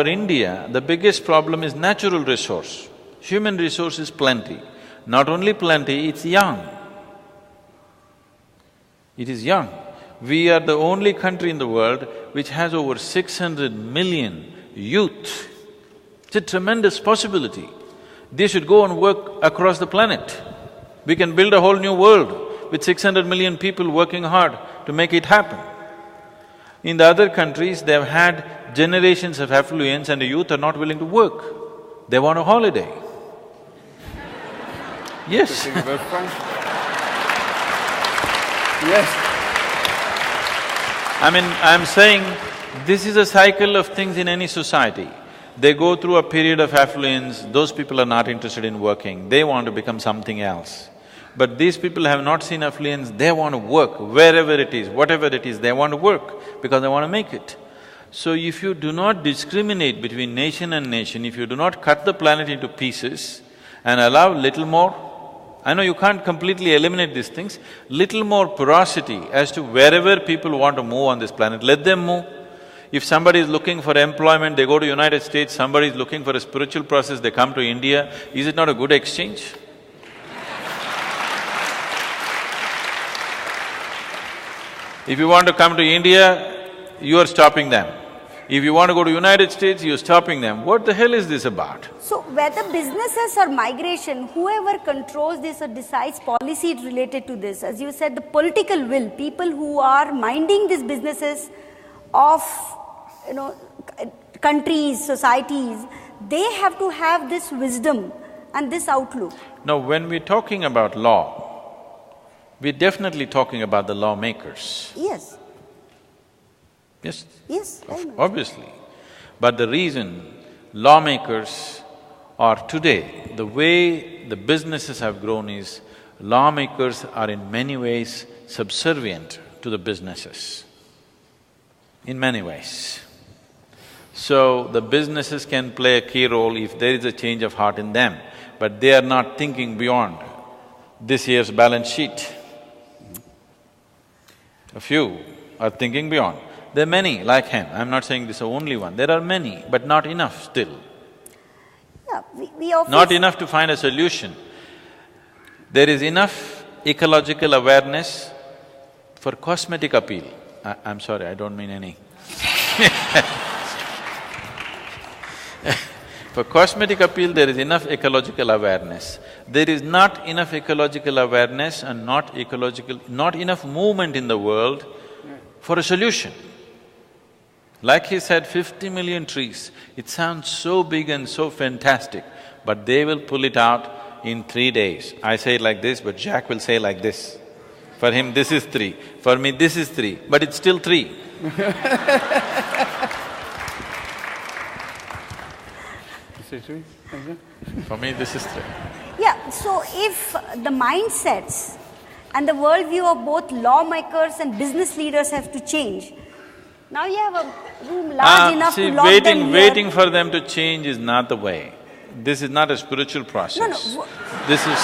India, the biggest problem is natural resource. Human resource is plenty. Not only plenty, it's young. It is young. We are the only country in the world which has over 600 million youth. It's a tremendous possibility. They should go and work across the planet. We can build a whole new world with 600 million people working hard to make it happen. In the other countries, they've had generations of affluence and the youth are not willing to work. They want a holiday. Yes. Yes. I'm saying this is a cycle of things in any society. They go through a period of affluence, those people are not interested in working, they want to become something else. But these people have not seen affluence, they want to work, wherever it is, whatever it is, they want to work because they want to make it. So if you do not discriminate between nation and nation, if you do not cut the planet into pieces and allow little more, I know you can't completely eliminate these things, little more porosity as to wherever people want to move on this planet, let them move. If somebody is looking for employment, they go to United States, somebody is looking for a spiritual process, they come to India, is it not a good exchange? If you want to come to India, you are stopping them. If you want to go to United States, you're stopping them. What the hell is this about? So whether businesses or migration, whoever controls this or decides policy related to this, as you said, the political will, people who are minding these businesses of, countries, societies, they have to have this wisdom and this outlook. Now, when we're talking about law, we're definitely talking about the lawmakers. Yes. Yes? Yes, very much. Obviously. But the reason lawmakers are today, the way the businesses have grown is, lawmakers are in many ways subservient to the businesses, in many ways. So, the businesses can play a key role if there is a change of heart in them, but they are not thinking beyond this year's balance sheet. A few are thinking beyond. There are many like him, I'm not saying this is the only one, there are many, but not enough still. Yeah, we often… Not enough to find a solution. There is enough ecological awareness for cosmetic appeal. I'm sorry, I don't mean any For cosmetic appeal, there is enough ecological awareness. There is not enough ecological awareness and not enough movement in the world for a solution. Like he said, 50 million trees, it sounds so big and so fantastic, but they will pull it out in 3 days. I say it like this, but Jack will say like this. For him, this is 3. For me, this is 3, but it's still 3. For me, this is 3. Yeah, so if the mindsets and the worldview of both lawmakers and business leaders have to change, now you have a room large enough to lock them here. Waiting for them to change is not the way. This is not a spiritual process. No. This is…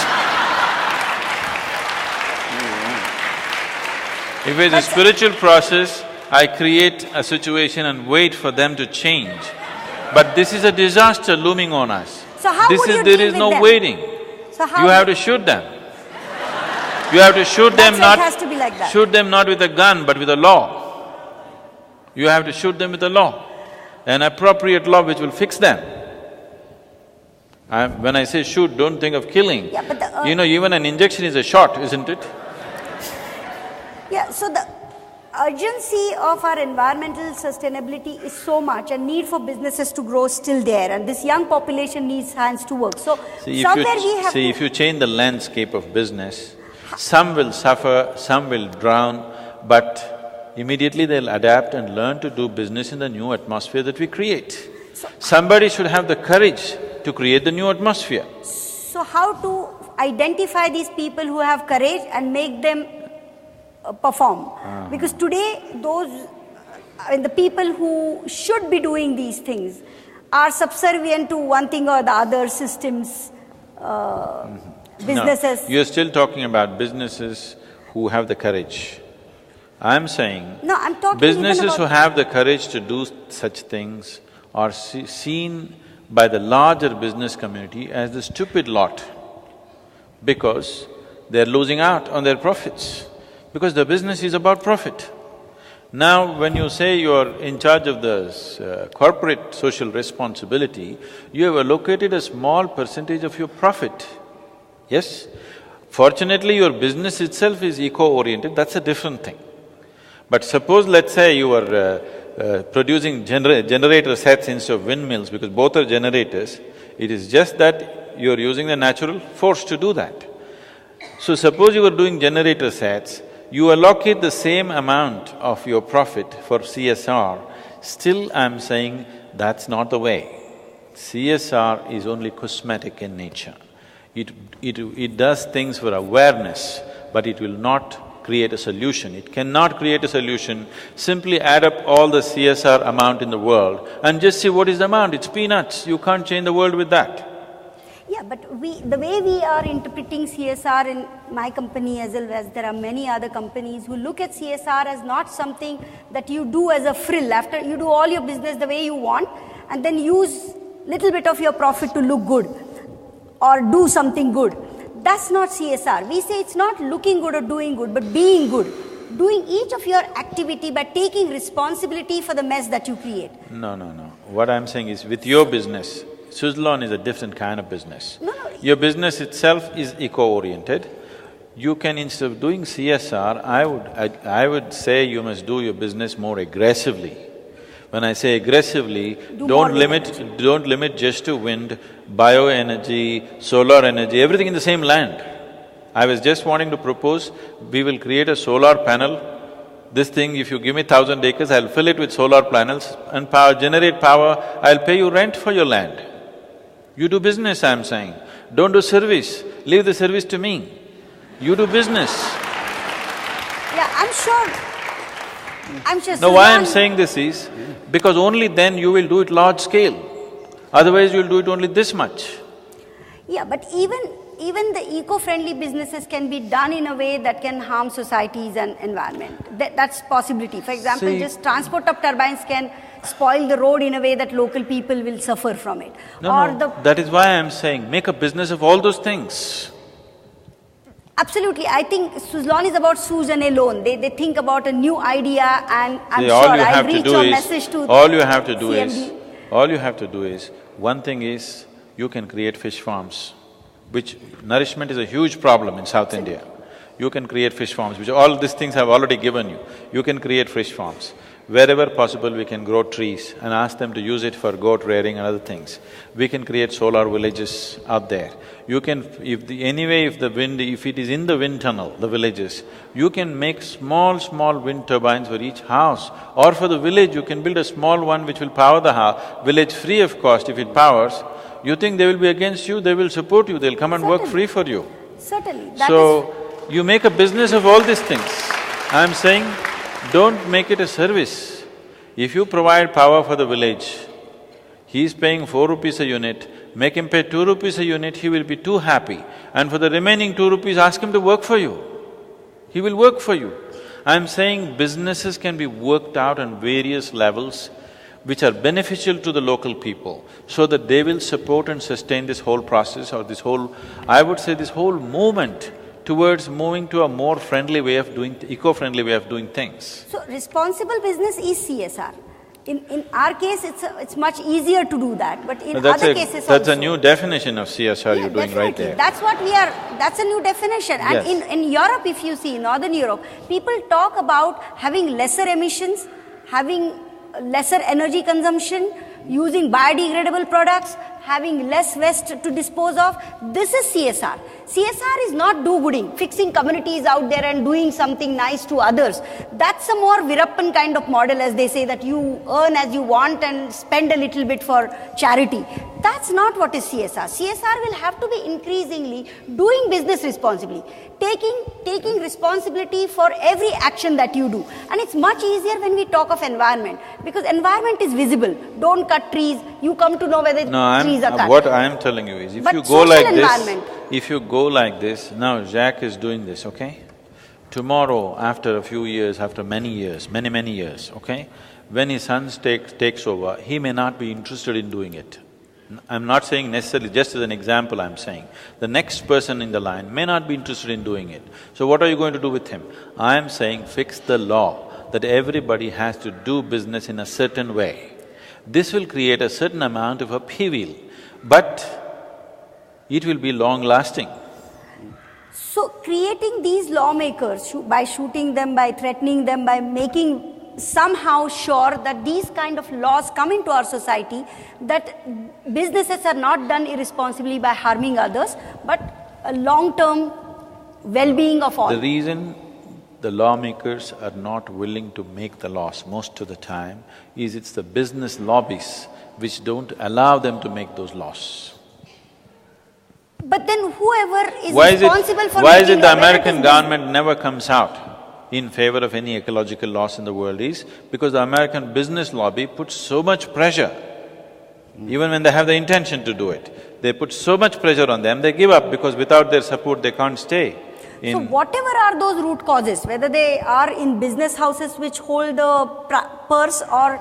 If it's a spiritual process, I create a situation and wait for them to change. But this is a disaster looming on us. So how would you deal There is with no them? waiting. So how… You have to shoot them. You have to shoot them not… It has to be like that. Shoot them not with a gun, but with a law. You have to shoot them with a law, an appropriate law which will fix them. When I say shoot, don't think of killing. Yeah, but even an injection is a shot, isn't it? Yeah, so the urgency of our environmental sustainability is so much, and need for businesses to grow still there, and this young population needs hands to work. So somewhere we have to… if you change the landscape of business, some will suffer, some will drown, but immediately they'll adapt and learn to do business in the new atmosphere that we create. Somebody should have the courage to create the new atmosphere. So how to identify these people who have courage and make them perform? Because today the people who should be doing these things are subservient to one thing or the other, systems, businesses. No, you're still talking about businesses who have the courage. I'm saying… No, I'm talking businesses who have the courage to do such things are seen by the larger business community as the stupid lot, because they're losing out on their profits, because the business is about profit. Now, when you say you're in charge of the corporate social responsibility, you have allocated a small percentage of your profit. Yes? Fortunately, your business itself is eco-oriented, that's a different thing. But suppose, let's say you are producing generator sets instead of windmills, because both are generators, it is just that you're using the natural force to do that. So suppose you are doing generator sets, you allocate the same amount of your profit for CSR, still I'm saying that's not the way. CSR is only cosmetic in nature. It does things for awareness, but it will not create a solution. It cannot create a solution. Simply add up all the CSR amount in the world and just see what is the amount. It's peanuts. You can't change the world with that. Yeah, but the way we are interpreting CSR in my company as well as there are many other companies who look at CSR as not something that you do as a frill. After you do all your business the way you want and then use little bit of your profit to look good or do something good. That's not CSR. We say it's not looking good or doing good, but being good. Doing each of your activity by taking responsibility for the mess that you create. No. What I'm saying is, with your business, Suzlon is a different kind of business. No. Your business itself is eco-oriented. You can, instead of doing CSR, I would say you must do your business more aggressively. When I say aggressively, don't limit just to wind, bioenergy, solar energy, everything in the same land. I was just wanting to propose, we will create a solar panel. This thing, if you give me 1,000 acres, I'll fill it with solar panels and generate power, I'll pay you rent for your land. You do business, I'm saying. Don't do service, leave the service to me. You do business. Yeah, I'm sure. Now, why I'm saying this is, because only then you will do it large scale. Otherwise, you'll do it only this much. Yeah, but even the eco-friendly businesses can be done in a way that can harm societies and environment. That's possibility. For example, just transport of turbines can spoil the road in a way that local people will suffer from it. That is why I'm saying, make a business of all those things. Absolutely. I think Suzlon is about Susan alone. They think about a new idea, and I'm sure I'll reach your message to all you have to do is, one thing is, you can create fish farms, which nourishment is a huge problem in South India. You can create fish farms, which all these things I've already given you. You can create fish farms. Wherever possible, we can grow trees and ask them to use it for goat rearing and other things. We can create solar villages out there. You can… if it is in the wind tunnel, the villages, you can make small wind turbines for each house. Or for the village, you can build a small one which will power the village free of cost if it powers. You think they will be against you? They will support you, they'll come and work free for you. Certainly. So, you make a business of all these things. I'm saying, don't make it a service. If you provide power for the village, he's paying 4 rupees a unit, make him pay 2 rupees a unit, he will be too happy. And for the remaining 2 rupees, ask him to work for you. He will work for you. I'm saying businesses can be worked out on various levels which are beneficial to the local people, so that they will support and sustain this whole process or this whole… I would say this whole movement towards moving to a more friendly way of doing… eco-friendly way of doing things. So, responsible business is CSR. In our case, it's much easier to do that, but in That's other cases that's also. a new definition of CSR you're doing right Definitely. there. That's what we are, that's a new definition. And Yes. in Europe, if you see, Northern Europe, people talk about having lesser emissions, having lesser energy consumption, using biodegradable products, having less waste to dispose of. This is CSR. CSR is not do-gooding, fixing communities out there and doing something nice to others. That's a more Virappan kind of model, as they say, that you earn as you want and spend a little bit for charity. That's not what is CSR. CSR will have to be increasingly doing business responsibly, taking responsibility for every action that you do. And it's much easier when we talk of environment, because environment is visible. Don't cut trees, you come to know whether trees are cut. What I am telling you is, if But you go social like this, now Jacques is doing this, okay? Tomorrow, after a few years, after many years, many years, okay? When his son takes over, he may not be interested in doing it. I'm not saying necessarily, just as an example I'm saying. The next person in the line may not be interested in doing it. So what are you going to do with him? I'm saying fix the law that everybody has to do business in a certain way. This will create a certain amount of upheaval, but it will be long-lasting. So creating these lawmakers, by shooting them, by threatening them, by making somehow sure that these kind of laws come into our society, that businesses are not done irresponsibly by harming others, but a long-term well-being of all. The reason the lawmakers are not willing to make the laws most of the time is it's the business lobbies which don't allow them to make those laws. But then whoever is responsible for Why making is it the law, whether American it is government never comes out in favor of any ecological laws in the world is because the American business lobby puts so much pressure. Even when they have the intention to do it, they put so much pressure on them, they give up because without their support they can't stay. So whatever are those root causes, whether they are in business houses which hold the purse or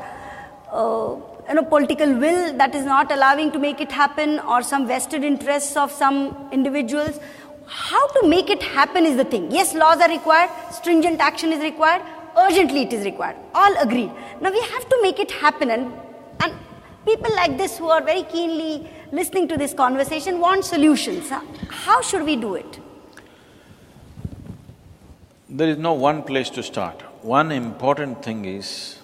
political will that is not allowing to make it happen, or some vested interests of some individuals, how to make it happen is the thing. Yes, laws are required, stringent action is required, urgently it is required, all agreed. Now we have to make it happen, and people like this who are very keenly listening to this conversation want solutions. How should we do it? There is no one place to start. One important thing is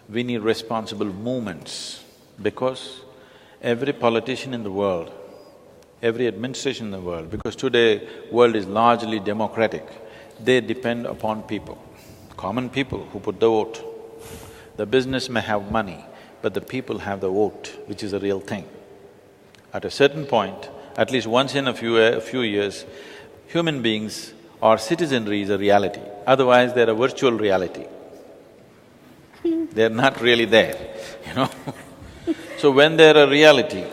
we need responsible movements, because every politician in the world, every administration in the world, because today world is largely democratic, they depend upon people, common people who put the vote. The business may have money, but the people have the vote, which is a real thing. At a certain point, at least once in a few years, human beings or citizenry is a reality, otherwise they're a virtual reality. They're not really there, you know. So when they're a reality,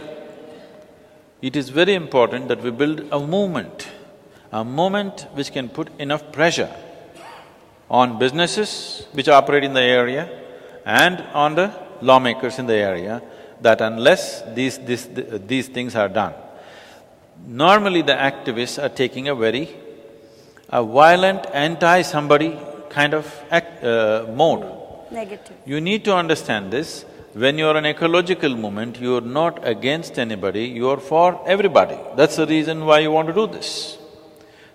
it is very important that we build a movement which can put enough pressure on businesses which operate in the area and on the lawmakers in the area, that unless these things are done, normally the activists are taking a very violent, anti-somebody kind of mode. Negative. You need to understand this. When you're an ecological movement, you're not against anybody, you're for everybody. That's the reason why you want to do this.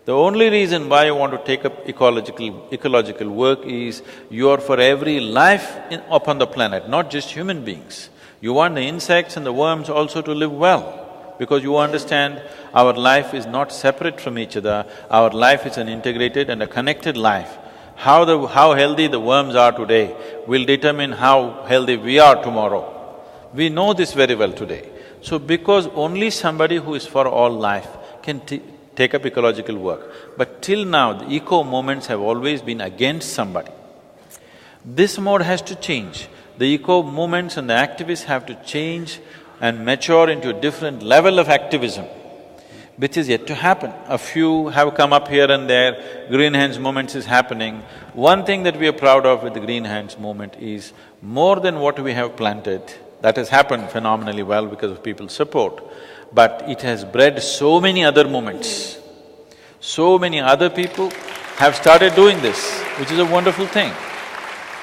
The only reason why you want to take up ecological work is you're for every life upon the planet, not just human beings. You want the insects and the worms also to live well, because you understand our life is not separate from each other, our life is an integrated and a connected life. How healthy the worms are today will determine how healthy we are tomorrow. We know this very well today. So because only somebody who is for all life can take up ecological work. But till now, the eco movements have always been against somebody. This mode has to change. The eco movements and the activists have to change and mature into a different level of activism, which is yet to happen. A few have come up here and there, Green Hands movements is happening. One thing that we are proud of with the Green Hands movement is more than what we have planted, that has happened phenomenally well because of people's support, but it has bred so many other movements. So many other people have started doing this, which is a wonderful thing.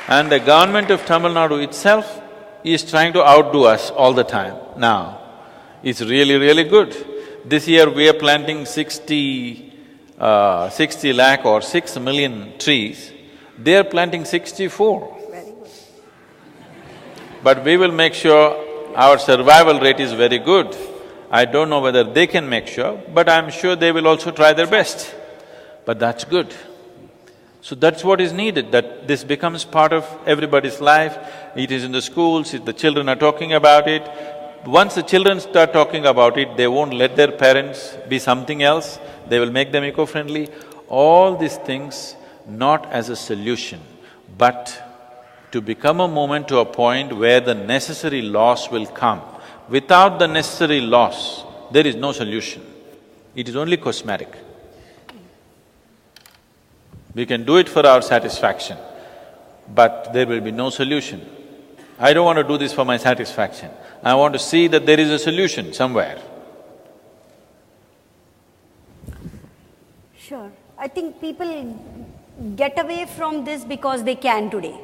And the government of Tamil Nadu itself is trying to outdo us all the time now. It's really, really good. This year we are planting 60 lakh or 6 million trees. They are planting 64. Very good. But we will make sure our survival rate is very good. I don't know whether they can make sure, but I'm sure they will also try their best. But that's good. So that's what is needed, that this becomes part of everybody's life. It is in the schools, the children are talking about it. Once the children start talking about it, they won't let their parents be something else, they will make them eco-friendly. All these things not as a solution, but to become a movement to a point where the necessary loss will come. Without the necessary loss, there is no solution. It is only cosmetic. We can do it for our satisfaction, but there will be no solution. I don't want to do this for my satisfaction. I want to see that there is a solution somewhere. Sure. I think people get away from this because they can today.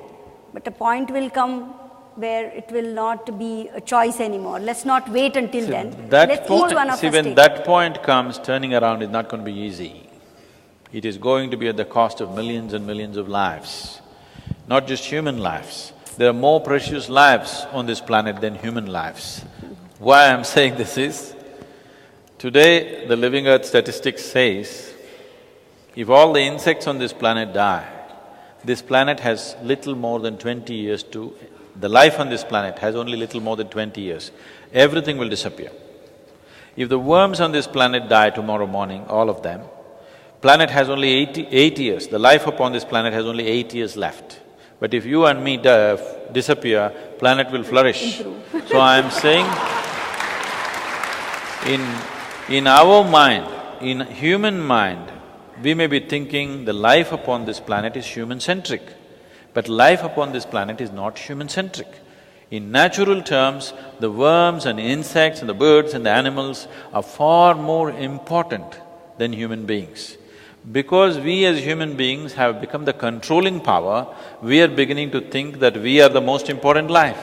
But a point will come where it will not be a choice anymore. Let's not wait until then. Let's each one of us when take. that point comes, turning around is not going to be easy. It is going to be at the cost of millions and millions of lives, not just human lives. There are more precious lives on this planet than human lives. Why I'm saying this is, today the Living Earth statistics says, if all the insects on this planet die, this planet has little more than 20 years to… the life on this planet has only little more than 20 years. Everything will disappear. If the worms on this planet die tomorrow morning, all of them, planet has only 8 years, the life upon this planet has only 8 years left. But if you and me disappear, planet will flourish. So I'm saying, in our mind, in human mind, we may be thinking the life upon this planet is human-centric, but life upon this planet is not human-centric. In natural terms, the worms and insects and the birds and the animals are far more important than human beings. Because we as human beings have become the controlling power, we are beginning to think that we are the most important life.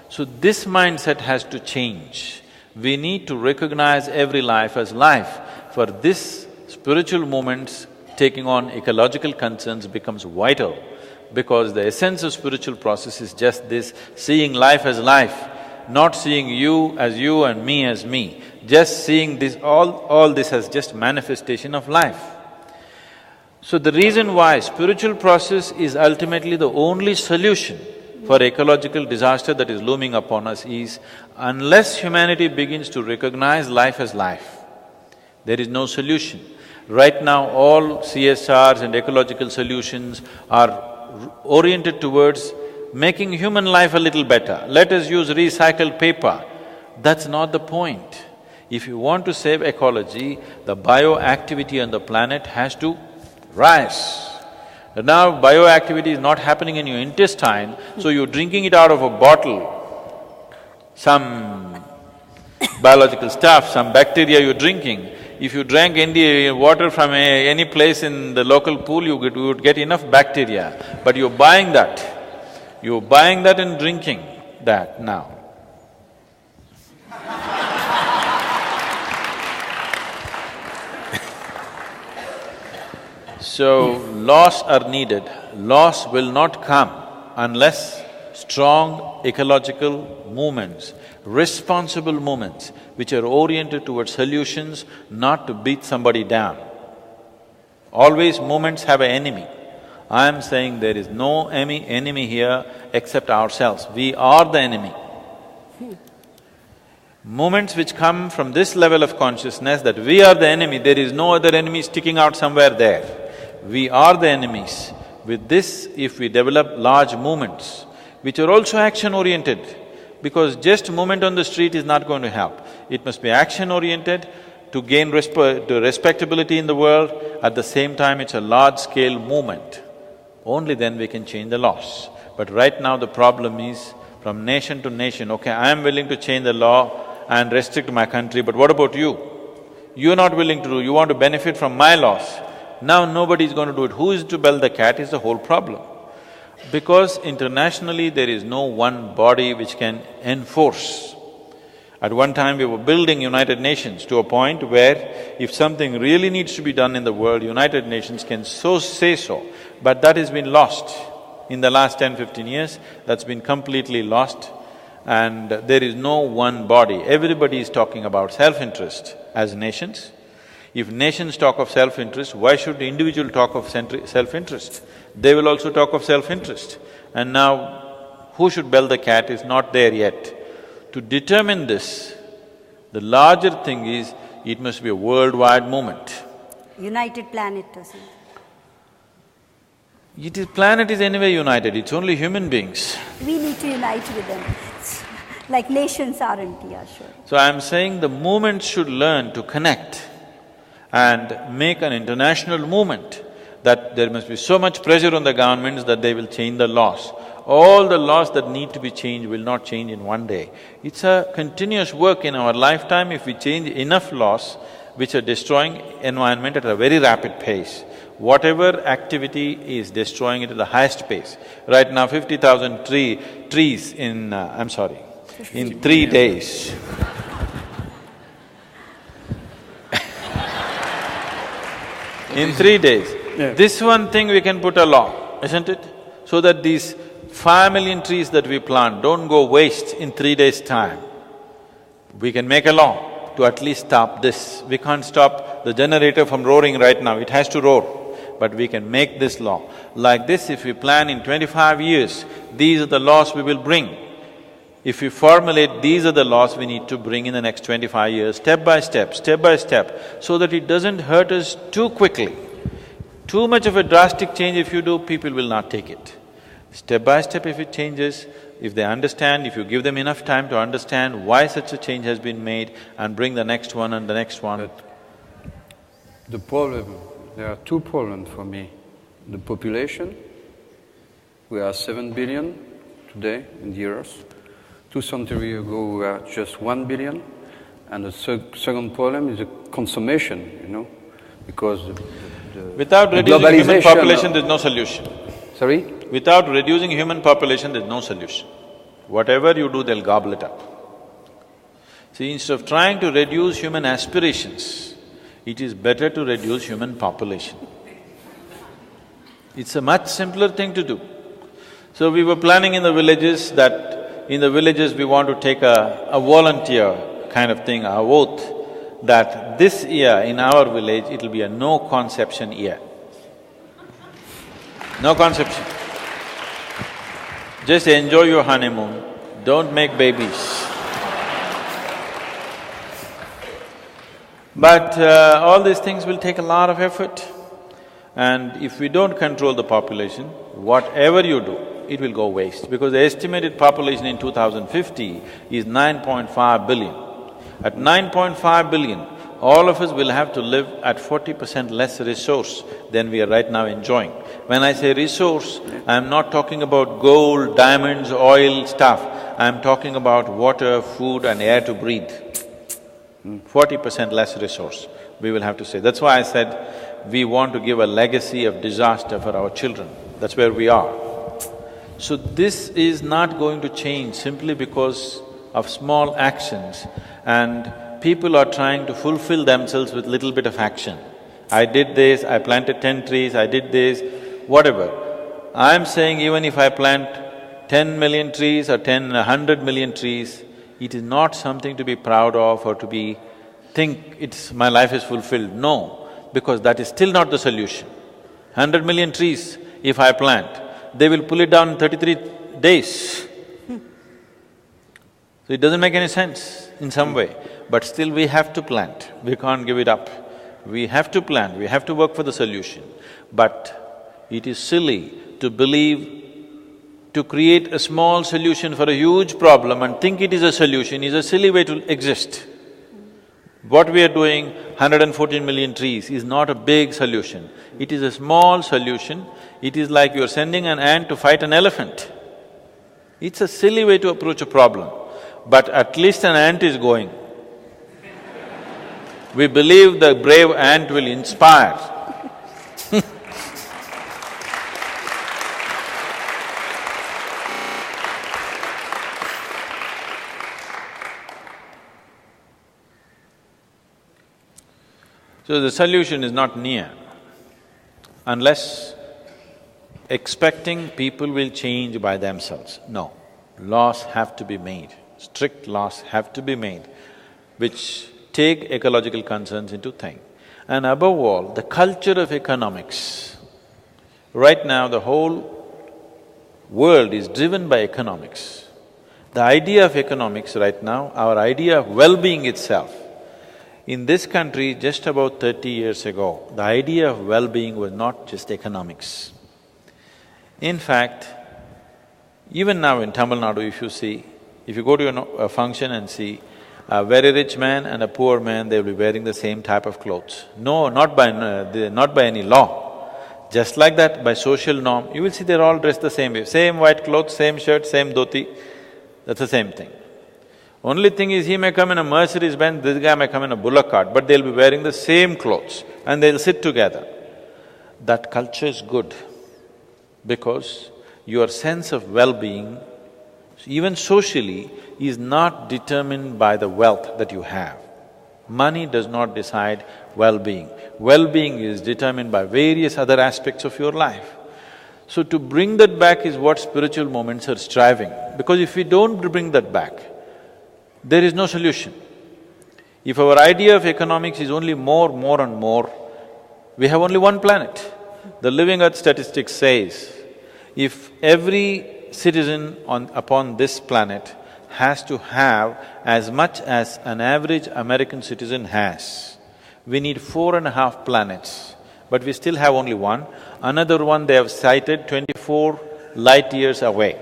So this mindset has to change. We need to recognize every life as life. For this, spiritual movements taking on ecological concerns becomes vital, because the essence of spiritual process is just this, seeing life as life, not seeing you as you and me as me, just seeing this… all this as just manifestation of life. So the reason why spiritual process is ultimately the only solution for ecological disaster that is looming upon us is, unless humanity begins to recognize life as life, there is no solution. Right now, all CSRs and ecological solutions are oriented towards making human life a little better. Let us use recycled paper. That's not the point. If you want to save ecology, the bioactivity on the planet has to rise. Now bioactivity is not happening in your intestine, so you're drinking it out of a bottle, some biological stuff, some bacteria you're drinking. If you drank any water from any place in the local pool, you would get enough bacteria, but you're buying that. You're buying that and drinking that now. So, laws are needed. Laws will not come unless strong ecological movements, responsible movements, which are oriented towards solutions, not to beat somebody down. Always movements have an enemy. I am saying there is no enemy here except ourselves. We are the enemy. Movements which come from this level of consciousness that we are the enemy, there is no other enemy sticking out somewhere there. We are the enemies. With this, if we develop large movements, which are also action-oriented, because just movement on the street is not going to help. It must be action-oriented to gain respectability in the world. At the same time, it's a large-scale movement. Only then we can change the laws. But right now the problem is, from nation to nation, okay, I am willing to change the law and restrict my country, but what about you? You're not willing to do, you want to benefit from my laws. Now nobody is going to do it. Who is to bell the cat is the whole problem. Because internationally there is no one body which can enforce. At one time we were building United Nations to a point where if something really needs to be done in the world, United Nations can say so. But that has been lost. In the last 10-15 years, that's been completely lost, and there is no one body. Everybody is talking about self-interest as nations. If nations talk of self-interest, why should the individual talk of self-interest? They will also talk of self-interest. And now, who should bell the cat is not there yet. To determine this, the larger thing is, it must be a worldwide movement. United planet or something. Planet is anyway united, it's only human beings. We need to unite with them. Like nations aren't, yeah, sure. So I'm saying the movement should learn to connect and make an international movement, that there must be so much pressure on the governments that they will change the laws. All the laws that need to be changed will not change in one day. It's a continuous work in our lifetime. If we change enough laws which are destroying environment at a very rapid pace, whatever activity is destroying it at the highest pace. Right now, 50,000 trees in… in 3 days. In 3 days. Yeah. This one thing we can put a law, isn't it? So that these 5 million trees that we plant don't go waste in 3 days' time. We can make a law to at least stop this. We can't stop the generator from roaring right now, it has to roar. But we can make this law. Like this, if we plan in 25 years, these are the laws we will bring. If we formulate, these are the laws we need to bring in the next 25 years, step by step, so that it doesn't hurt us too quickly. Too much of a drastic change if you do, people will not take it. Step by step if it changes, if they understand, if you give them enough time to understand why such a change has been made and bring the next one and the next one. But the problem, there are two problems for me. The population, we are 7 billion today in the earth. 2 centuries ago we were just 1 billion. And the second problem is the consummation, because Without reducing human population, there's no solution. Sorry? Without reducing human population, there's no solution. Whatever you do, they'll gobble it up. See, instead of trying to reduce human aspirations, it is better to reduce human population. It's a much simpler thing to do. So we were planning in the villages that in the villages we want to take a volunteer kind of thing, a oath, that this year in our village it'll be a no conception year. No conception. Just enjoy your honeymoon, don't make babies. But all these things will take a lot of effort. And if we don't control the population, whatever you do, it will go waste, because the estimated population in 2050 is 9.5 billion. At 9.5 billion, all of us will have to live at 40% less resource than we are right now enjoying. When I say resource, I'm not talking about gold, diamonds, oil, stuff. I'm talking about water, food and air to breathe. 40% less resource we will have to say. That's why I said we want to give a legacy of disaster for our children. That's where we are. So this is not going to change simply because of small actions, and people are trying to fulfill themselves with little bit of action. I did this, I planted 10 trees, I did this, whatever. I'm saying even if I plant 10 million trees or 100 million trees, it is not something to be proud of or to be… think my life is fulfilled. No, because that is still not the solution. 100 million trees if I plant, they will pull it down in 33 days. So it doesn't make any sense in some way, but still we have to plant, we can't give it up. We have to plant, we have to work for the solution. But it is silly to believe, to create a small solution for a huge problem and think it is a solution is a silly way to exist. What we are doing, 114 million trees, is not a big solution. It is a small solution. It is like you're sending an ant to fight an elephant. It's a silly way to approach a problem, but at least an ant is going. We believe the brave ant will inspire. So the solution is not near, unless expecting people will change by themselves. No, laws have to be made, strict laws have to be made, which take ecological concerns into thing. And above all, the culture of economics. Right now, the whole world is driven by economics. The idea of economics right now, our idea of well-being itself, in this country just about 30 years ago, the idea of well-being was not just economics. In fact, even now in Tamil Nadu, if you see, if you go to a function and see a very rich man and a poor man, they will be wearing the same type of clothes. No, not by any law. Just like that, by social norm, you will see they're all dressed the same way. Same white clothes, same shirt, same dhoti, that's the same thing. Only thing is, he may come in a Mercedes Benz, this guy may come in a bullock cart, but they'll be wearing the same clothes and they'll sit together. That culture is good because your sense of well-being, even socially, is not determined by the wealth that you have. Money does not decide well-being. Well-being is determined by various other aspects of your life. So to bring that back is what spiritual movements are striving, because if we don't bring that back, there is no solution. If our idea of economics is only more and more, we have only one planet. The Living Earth statistics says, if every citizen upon this planet has to have as much as an average American citizen has, we need 4.5 planets, but we still have only one. Another one they have cited 24 light years away.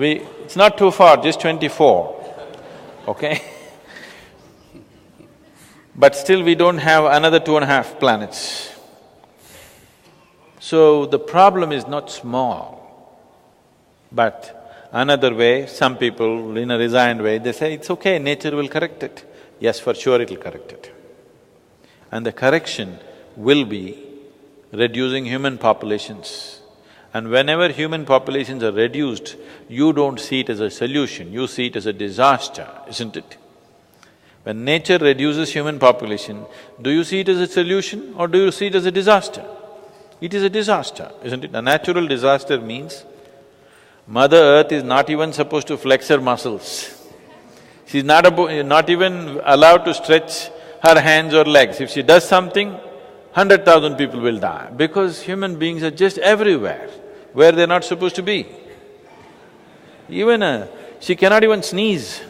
It's not too far, just 24, okay? But still we don't have another 2.5 planets. So the problem is not small, but another way, some people in a resigned way, they say, it's okay, nature will correct it. Yes, for sure it'll correct it. And the correction will be reducing human populations. And whenever human populations are reduced, you don't see it as a solution, you see it as a disaster, isn't it? When nature reduces human population, do you see it as a solution or do you see it as a disaster? It is a disaster, isn't it? A natural disaster means Mother Earth is not even supposed to flex her muscles. She's not even allowed to stretch her hands or legs. If she does something, 100,000 people will die, because human beings are just everywhere where they're not supposed to be. She cannot even sneeze.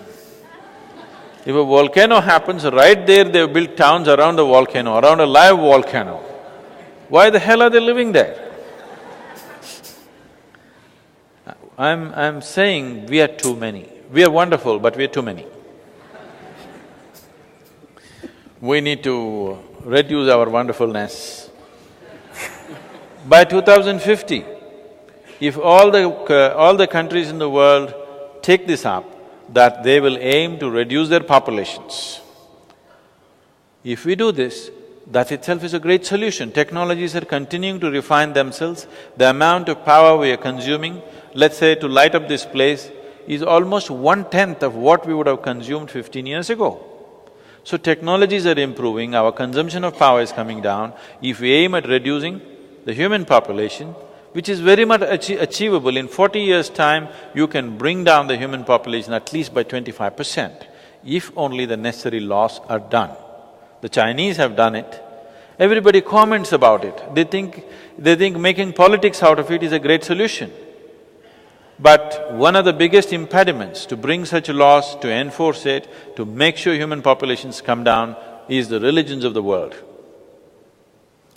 If a volcano happens, right there they've built towns around the volcano, around a live volcano. Why the hell are they living there? I'm saying we are too many. We are wonderful, but we are too many. We need to reduce our wonderfulness. By 2050, if all the countries in the world take this up, that they will aim to reduce their populations. If we do this, that itself is a great solution. Technologies are continuing to refine themselves. The amount of power we are consuming, let's say to light up this place, is almost 1/10 of what we would have consumed 15 years ago. So technologies are improving, our consumption of power is coming down. If we aim at reducing the human population, which is very much achievable, in 40 years' time, you can bring down the human population at least by 25%, if only the necessary laws are done. The Chinese have done it. Everybody comments about it. They think making politics out of it is a great solution. But one of the biggest impediments to bring such laws, to enforce it, to make sure human populations come down, is the religions of the world.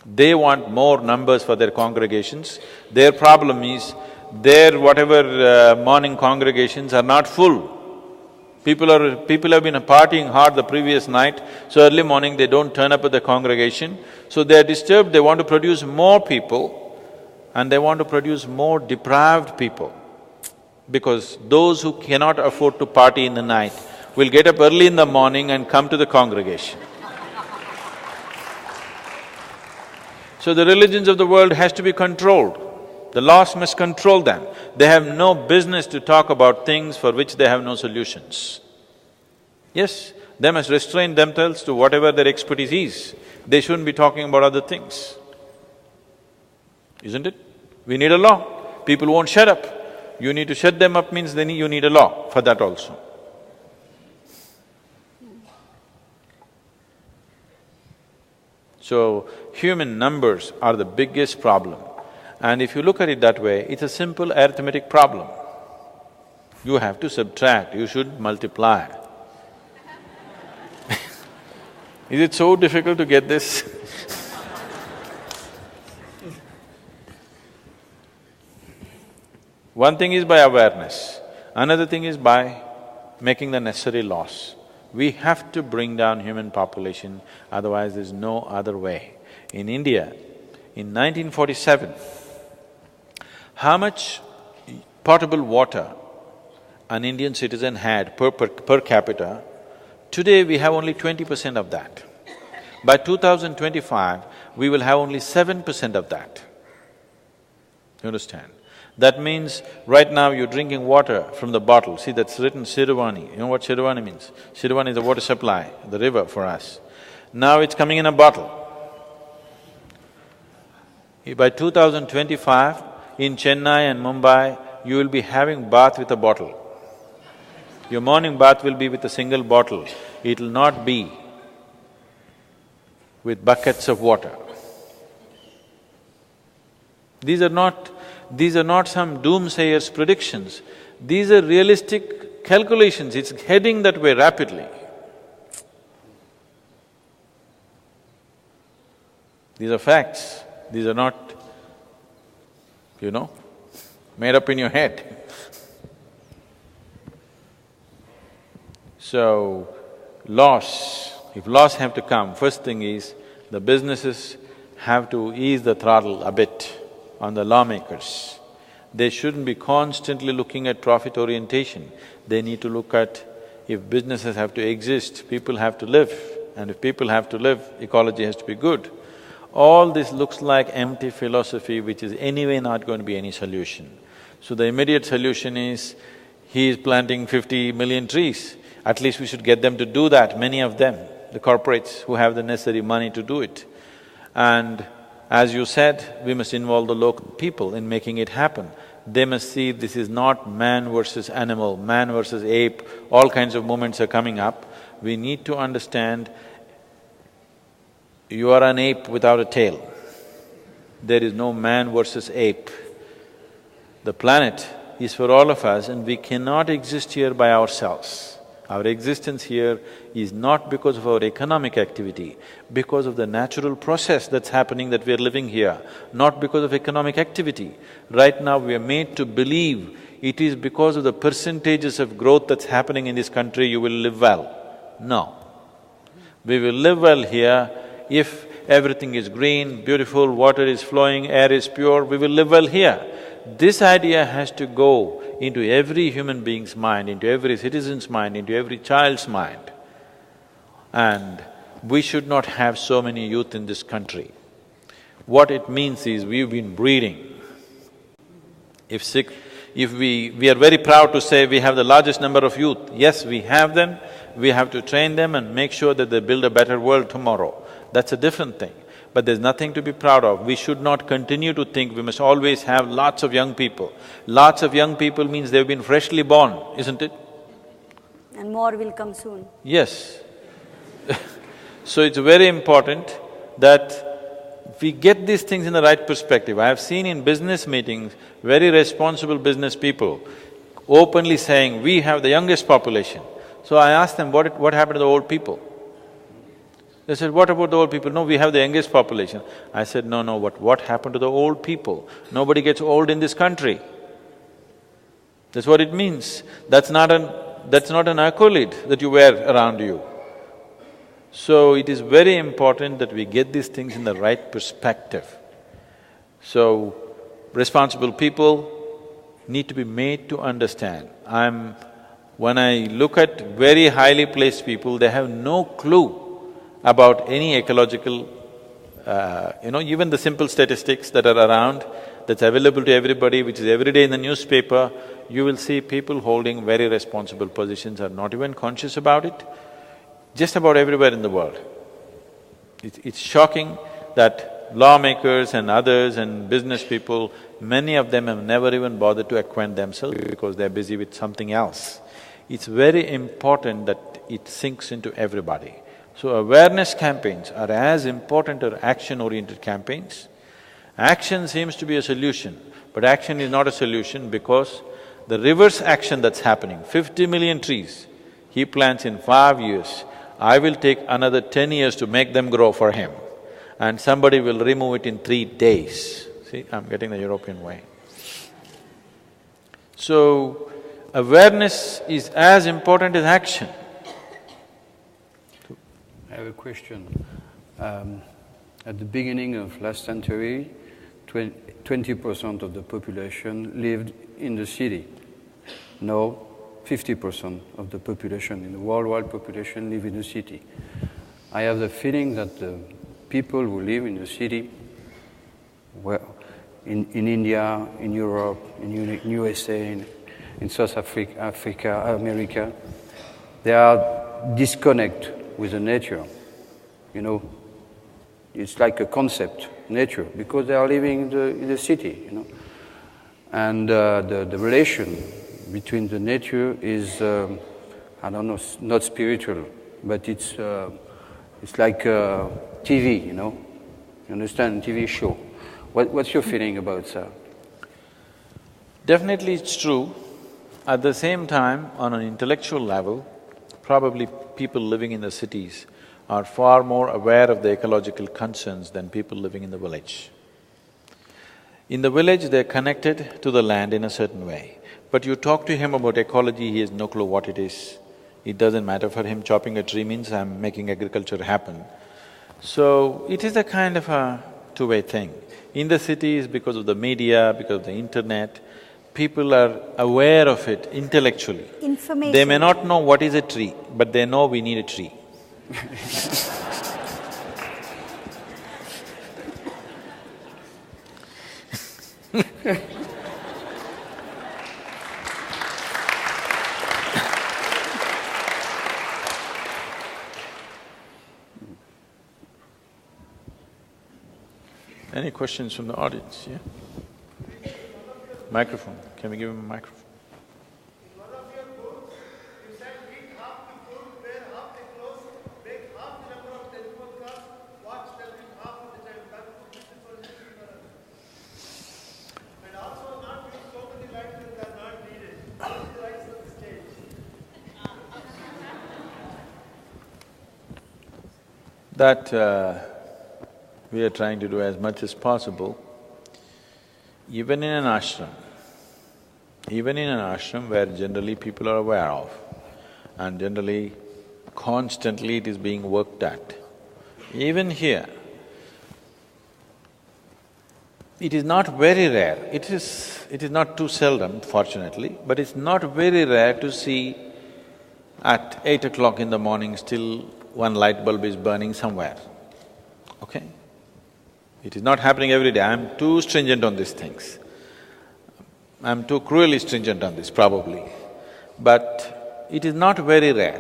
They want more numbers for their congregations. Their problem is, their whatever morning congregations are not full. People have been partying hard the previous night, so early morning they don't turn up at the congregation. So they are disturbed, they want to produce more people and they want to produce more deprived people. Because those who cannot afford to party in the night will get up early in the morning and come to the congregation. So the religions of the world has to be controlled. The laws must control them. They have no business to talk about things for which they have no solutions. Yes, They must restrain themselves to whatever their expertise is. They shouldn't be talking about other things. Isn't it? We need a law. People won't shut up. You need to shut them up means then you need a law for that also. So, human numbers are the biggest problem. And if you look at it that way, it's a simple arithmetic problem. You have to subtract, you should multiply. Is it so difficult to get this? One thing is by awareness, another thing is by making the necessary laws. We have to bring down human population, otherwise there's no other way. In India, in 1947, how much potable water an Indian citizen had per capita, today we have only 20% of that. By 2025, we will have only 7% of that. You understand? That means right now you're drinking water from the bottle. See, that's written Siruvani. You know what Siruvani means? Siruvani is the water supply, the river for us. Now it's coming in a bottle. By 2025, in Chennai and Mumbai, you will be having bath with a bottle. Your morning bath will be with a single bottle. It'll not be with buckets of water. These are not some doomsayer's predictions. These are realistic calculations. It's heading that way rapidly. These are facts. These are not, made up in your head. So, laws, if laws have to come, first thing is the businesses have to ease the throttle a bit on the lawmakers. They shouldn't be constantly looking at profit orientation. They need to look at, if businesses have to exist, people have to live, and if people have to live, ecology has to be good. All this looks like empty philosophy which is anyway not going to be any solution. So the immediate solution is, he is planting 50 million trees. At least we should get them to do that, many of them, the corporates who have the necessary money to do it. And as you said, we must involve the local people in making it happen. They must see this is not man versus animal, man versus ape, all kinds of movements are coming up. We need to understand, you are an ape without a tail. There is no man versus ape. The planet is for all of us and we cannot exist here by ourselves. Our existence here is not because of our economic activity, because of the natural process that's happening that we are living here, not because of economic activity. Right now we are made to believe it is because of the percentages of growth that's happening in this country you will live well. No. We will live well here if everything is green, beautiful, water is flowing, air is pure, we will live well here. This idea has to go into every human being's mind, into every citizen's mind, into every child's mind. And we should not have so many youth in this country. What it means is we've been breeding. If we are very proud to say we have the largest number of youth, yes, we have them, we have to train them and make sure that they build a better world tomorrow. That's a different thing. But there's nothing to be proud of. We should not continue to think we must always have lots of young people. Lots of young people means they've been freshly born, isn't it? And more will come soon. Yes. So it's very important that we get these things in the right perspective. I have seen in business meetings, very responsible business people openly saying, we have the youngest population. So I asked them, what happened to the old people? They said, what about the old people? No, we have the youngest population. I said, no, what happened to the old people? Nobody gets old in this country. That's what it means. That's not an accolade that you wear around you. So it is very important that we get these things in the right perspective. So, responsible people need to be made to understand. When I look at very highly placed people, they have no clue about any ecological, even the simple statistics that are around, that's available to everybody, which is every day in the newspaper, you will see people holding very responsible positions are not even conscious about it. just about everywhere in the world. It's shocking that lawmakers and others and business people, many of them have never even bothered to acquaint themselves because they're busy with something else. It's very important that it sinks into everybody. So awareness campaigns are as important as action-oriented campaigns. Action seems to be a solution, but action is not a solution because the reverse action that's happening, 50 million trees he plants in 5 years, I will take another 10 years to make them grow for him, and somebody will remove it in 3 days. See, I'm getting the European way. So, awareness is as important as action. I have a question. At the beginning of last century, 20% of the population lived in the city. Now, 50% of the population, in the worldwide population, live in the city. I have the feeling that the people who live in the city, well, in India, in Europe, in USA, in South Africa, America, they are disconnected with the nature. You know, it's like a concept, nature, because they are living in the city, you know. And the relation between the nature is, I don't know, not spiritual, but it's like TV, you know. You understand, TV show. What's your feeling about that? Definitely it's true. At the same time, on an intellectual level, probably people living in the cities are far more aware of the ecological concerns than people living in the village. In the village, they're connected to the land in a certain way. But you talk to him about ecology, he has no clue what it is. It doesn't matter for him, chopping a tree means I'm making agriculture happen. So, it is a kind of a two-way thing. In the cities, because of the media, because of the internet, people are aware of it intellectually. Information. They may not know what is a tree, but they know we need a tree. Any questions from the audience, yeah? Microphone, can we give him a microphone? In one of your books, you said eat half the food, wear half the clothes, make half the number of telephone calls, watch television half of the time. That would be the solution for us. And also not use so many lights that are not needed. Use the lights on the stage. That we are trying to do as much as possible. Even in an ashram where generally people are aware of, and generally constantly it is being worked at. Even here, it is not very rare, it is not too seldom, fortunately, but it's not very rare to see at 8 o'clock in the morning still one light bulb is burning somewhere, okay? It is not happening every day. I'm too stringent on these things. I'm too cruelly stringent on this, probably. But it is not very rare.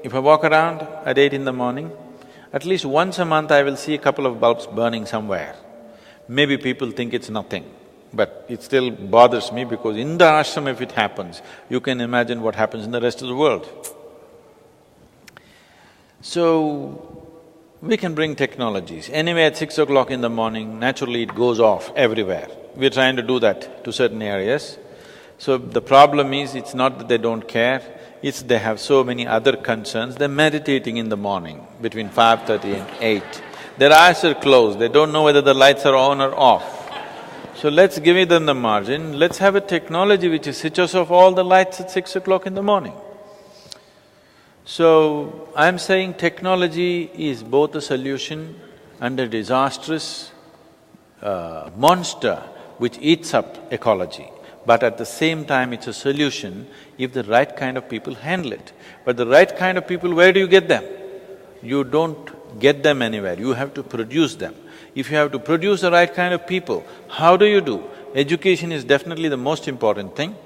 If I walk around at 8 in the morning, at least once a month I will see a couple of bulbs burning somewhere. Maybe people think it's nothing, but it still bothers me because in the ashram if it happens, you can imagine what happens in the rest of the world. So, we can bring technologies. Anyway, at 6 o'clock in the morning, naturally it goes off everywhere. We're trying to do that to certain areas. So the problem is, it's not that they don't care, it's they have so many other concerns. They're meditating in the morning between 5:30 and 8. Their eyes are closed, they don't know whether the lights are on or off. So let's give them the margin, let's have a technology which switches off all the lights at 6 o'clock in the morning. So, I'm saying technology is both a solution and a disastrous monster which eats up ecology. But at the same time, it's a solution if the right kind of people handle it. But the right kind of people, where do you get them? You don't get them anywhere, you have to produce them. If you have to produce the right kind of people, how do you do? Education is definitely the most important thing,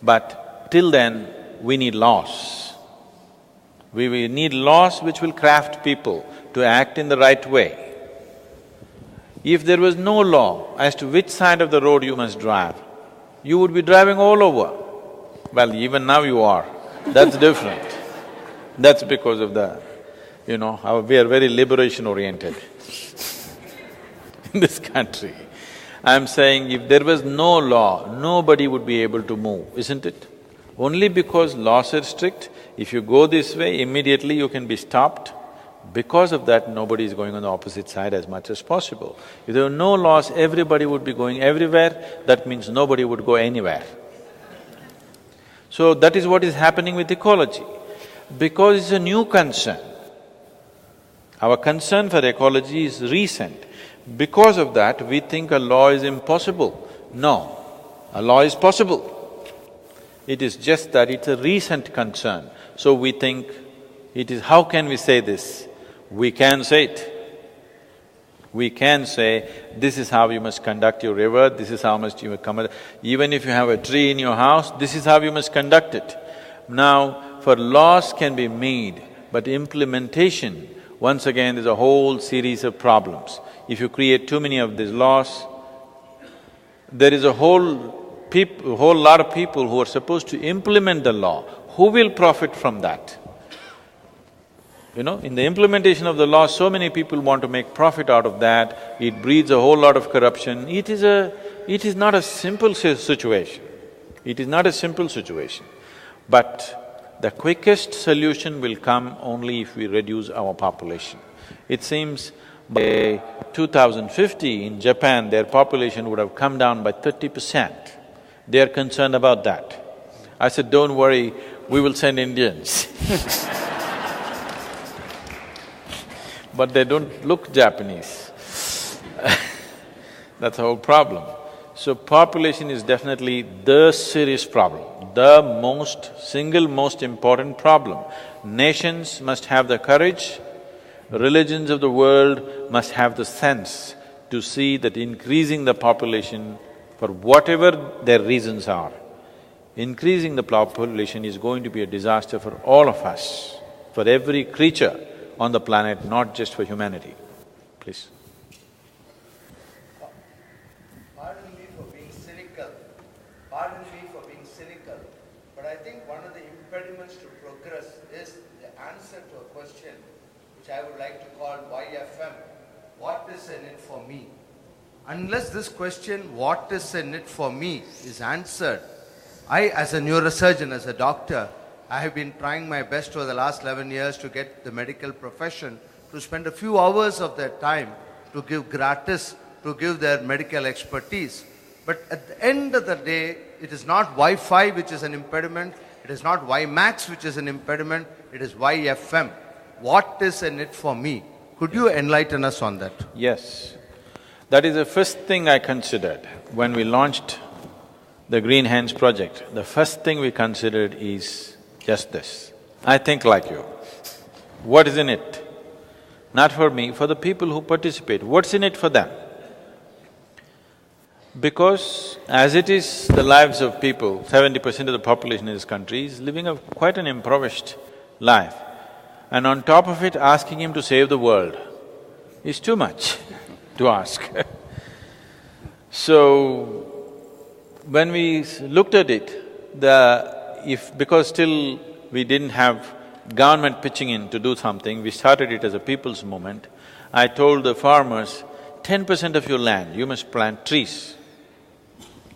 but till then, we need laws. We need laws which will craft people to act in the right way. If there was no law as to which side of the road you must drive, you would be driving all over. Well, even now you are, that's different. That's because of the, we are very liberation-oriented in this country. I'm saying if there was no law, nobody would be able to move, isn't it? Only because laws are strict, if you go this way, immediately you can be stopped. Because of that, nobody is going on the opposite side as much as possible. If there were no laws, everybody would be going everywhere, that means nobody would go anywhere. So that is what is happening with ecology. Because it's a new concern. Our concern for ecology is recent. Because of that, we think a law is impossible. No, a law is possible. It is just that it's a recent concern. So we think it is… how can we say this? We can say it. We can say, this is how you must conduct your river, this is how must you come… Even if you have a tree in your house, this is how you must conduct it. Now, for laws can be made, but implementation, once again, there's a whole series of problems. If you create too many of these laws, there is a whole lot of people who are supposed to implement the law. Who will profit from that? In the implementation of the law, so many people want to make profit out of that, it breeds a whole lot of corruption. It is not a simple situation. It is not a simple situation. But the quickest solution will come only if we reduce our population. It seems by 2050 in Japan, their population would have come down by 30%. They are concerned about that. I said, don't worry, we will send Indians but they don't look Japanese that's the whole problem. So population is definitely the serious problem, the single most important problem. Nations must have the courage, religions of the world must have the sense to see that increasing the population for whatever their reasons are, increasing the population is going to be a disaster for all of us, for every creature on the planet, not just for humanity. Please. Pardon me for being cynical, but I think one of the impediments to progress is the answer to a question which I would like to call YFM, what is in it for me? Unless this question, what is in it for me, is answered, I as a neurosurgeon, as a doctor, I have been trying my best over the last 11 years to get the medical profession to spend a few hours of their time to give gratis, to give their medical expertise. But at the end of the day, it is not Wi-Fi which is an impediment, it is not WiMAX which is an impediment, it is YFM. What is in it for me? Could you enlighten us on that? Yes. That is the first thing I considered when we launched the Green Hands project. The first thing we considered is just this. I think like you. What is in it? Not for me, for the people who participate. What's in it for them? Because as it is, the lives of people, 70% of the population in this country is living quite an impoverished life. And on top of it, asking him to save the world is too much to ask So, when we looked at it, because still we didn't have government pitching in to do something, we started it as a people's movement. I told the farmers, 10% of your land, you must plant trees.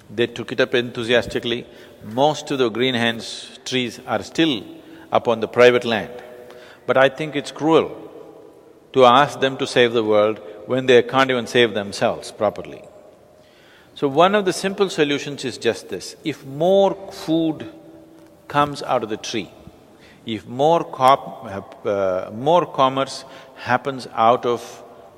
They took it up enthusiastically. Most of the Green Hands trees are still up on the private land. But I think it's cruel to ask them to save the world when they can't even save themselves properly. So one of the simple solutions is just this: if more food comes out of the tree, if more commerce happens out of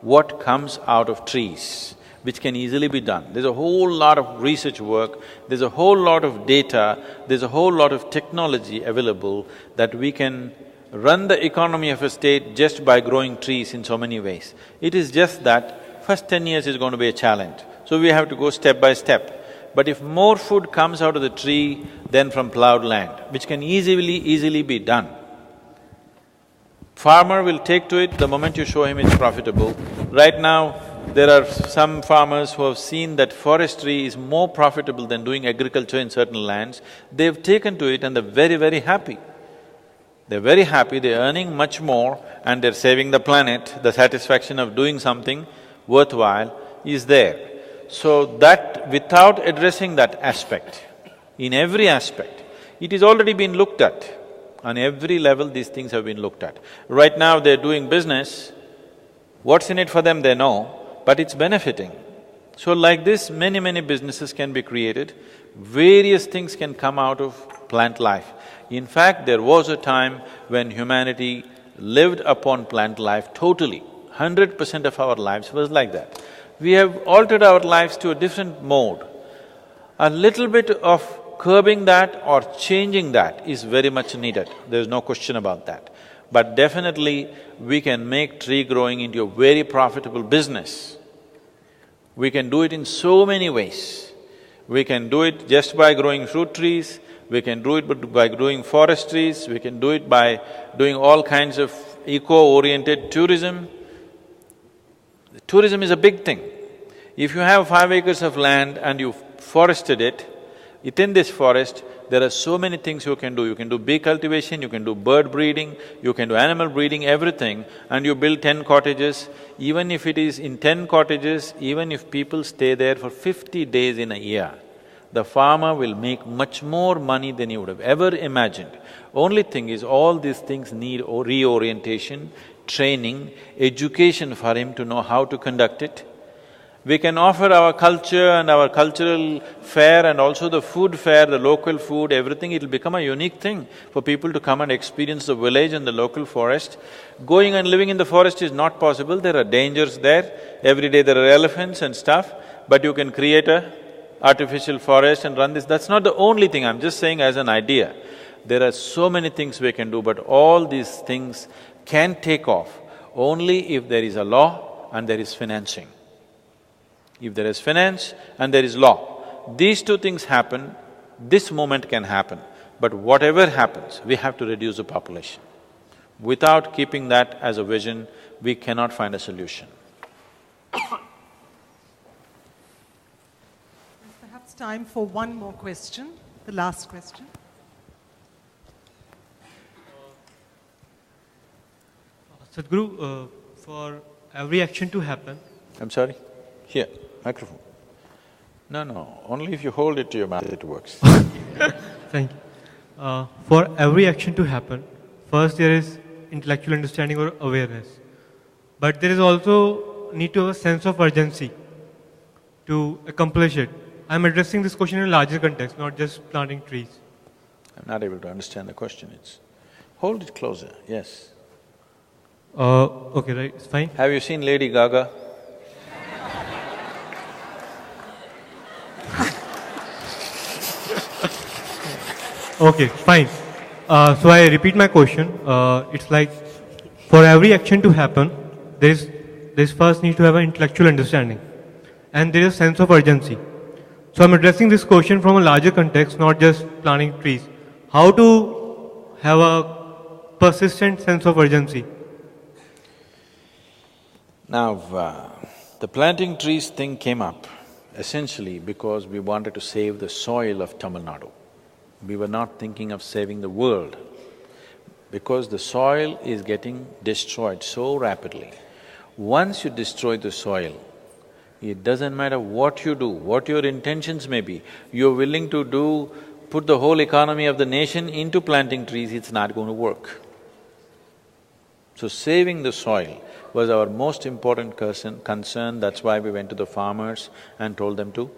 what comes out of trees, which can easily be done. There's a whole lot of research work, there's a whole lot of data, there's a whole lot of technology available that we can run the economy of a state just by growing trees in so many ways. It is just that first 10 years is going to be a challenge, so we have to go step by step. But if more food comes out of the tree than from plowed land, which can easily be done, Farmer will take to it the moment you show him it's profitable. Right now, there are some farmers who have seen that forestry is more profitable than doing agriculture in certain lands. They've taken to it and they're very, very happy. They're very happy, they're earning much more and they're saving the planet. The satisfaction of doing something worthwhile is there. So that, without addressing that aspect, in every aspect, it is already been looked at. On every level, these things have been looked at. Right now, they're doing business, what's in it for them, they know, but it's benefiting. So like this, many, many businesses can be created, various things can come out of plant life. In fact, there was a time when humanity lived upon plant life totally. 100% of our lives was like that. We have altered our lives to a different mode. A little bit of curbing that or changing that is very much needed, there's no question about that. But definitely, we can make tree growing into a very profitable business. We can do it in so many ways. We can do it just by growing fruit trees, we can do it by growing forest trees, we can do it by doing all kinds of eco-oriented tourism. Tourism is a big thing. If you have 5 acres of land and you forested it, within this forest, there are so many things you can do. You can do bee cultivation, you can do bird breeding, you can do animal breeding, everything, and you build 10 cottages. Even if it is in 10 cottages, even if people stay there for 50 days in a year, the farmer will make much more money than he would have ever imagined. Only thing is, all these things need reorientation, training, education for him to know how to conduct it. We can offer our culture and our cultural fair and also the food fair, the local food, everything, it'll become a unique thing for people to come and experience the village and the local forest. Going and living in the forest is not possible, there are dangers there. Every day there are elephants and stuff, but you can create a artificial forest and run this. That's not the only thing, I'm just saying as an idea. There are so many things we can do, but all these things can take off only if there is a law and there is financing. If there is finance and there is law, these two things happen, this movement can happen. But whatever happens, we have to reduce the population. Without keeping that as a vision, we cannot find a solution. There's perhaps time for one more question, the last question. Sadhguru, for every action to happen… I'm sorry? Here, microphone. No, only if you hold it to your mouth it works. Thank you. For every action to happen, first there is intellectual understanding or awareness. But there is also need to have a sense of urgency to accomplish it. I'm addressing this question in a larger context, not just planting trees. I'm not able to understand the question, it's… Hold it closer, yes. Okay, right, it's fine. Have you seen Lady Gaga? Okay, fine. So I repeat my question. It's like, for every action to happen, there's first need to have an intellectual understanding, and there is a sense of urgency. So I'm addressing this question from a larger context, not just planting trees. How to have a persistent sense of urgency? Now, the planting trees thing came up essentially because we wanted to save the soil of Tamil Nadu. We were not thinking of saving the world, because the soil is getting destroyed so rapidly. Once you destroy the soil, it doesn't matter what you do, what your intentions may be, you're willing to put the whole economy of the nation into planting trees, it's not going to work. So saving the soil was our most important concern, that's why we went to the farmers and told them to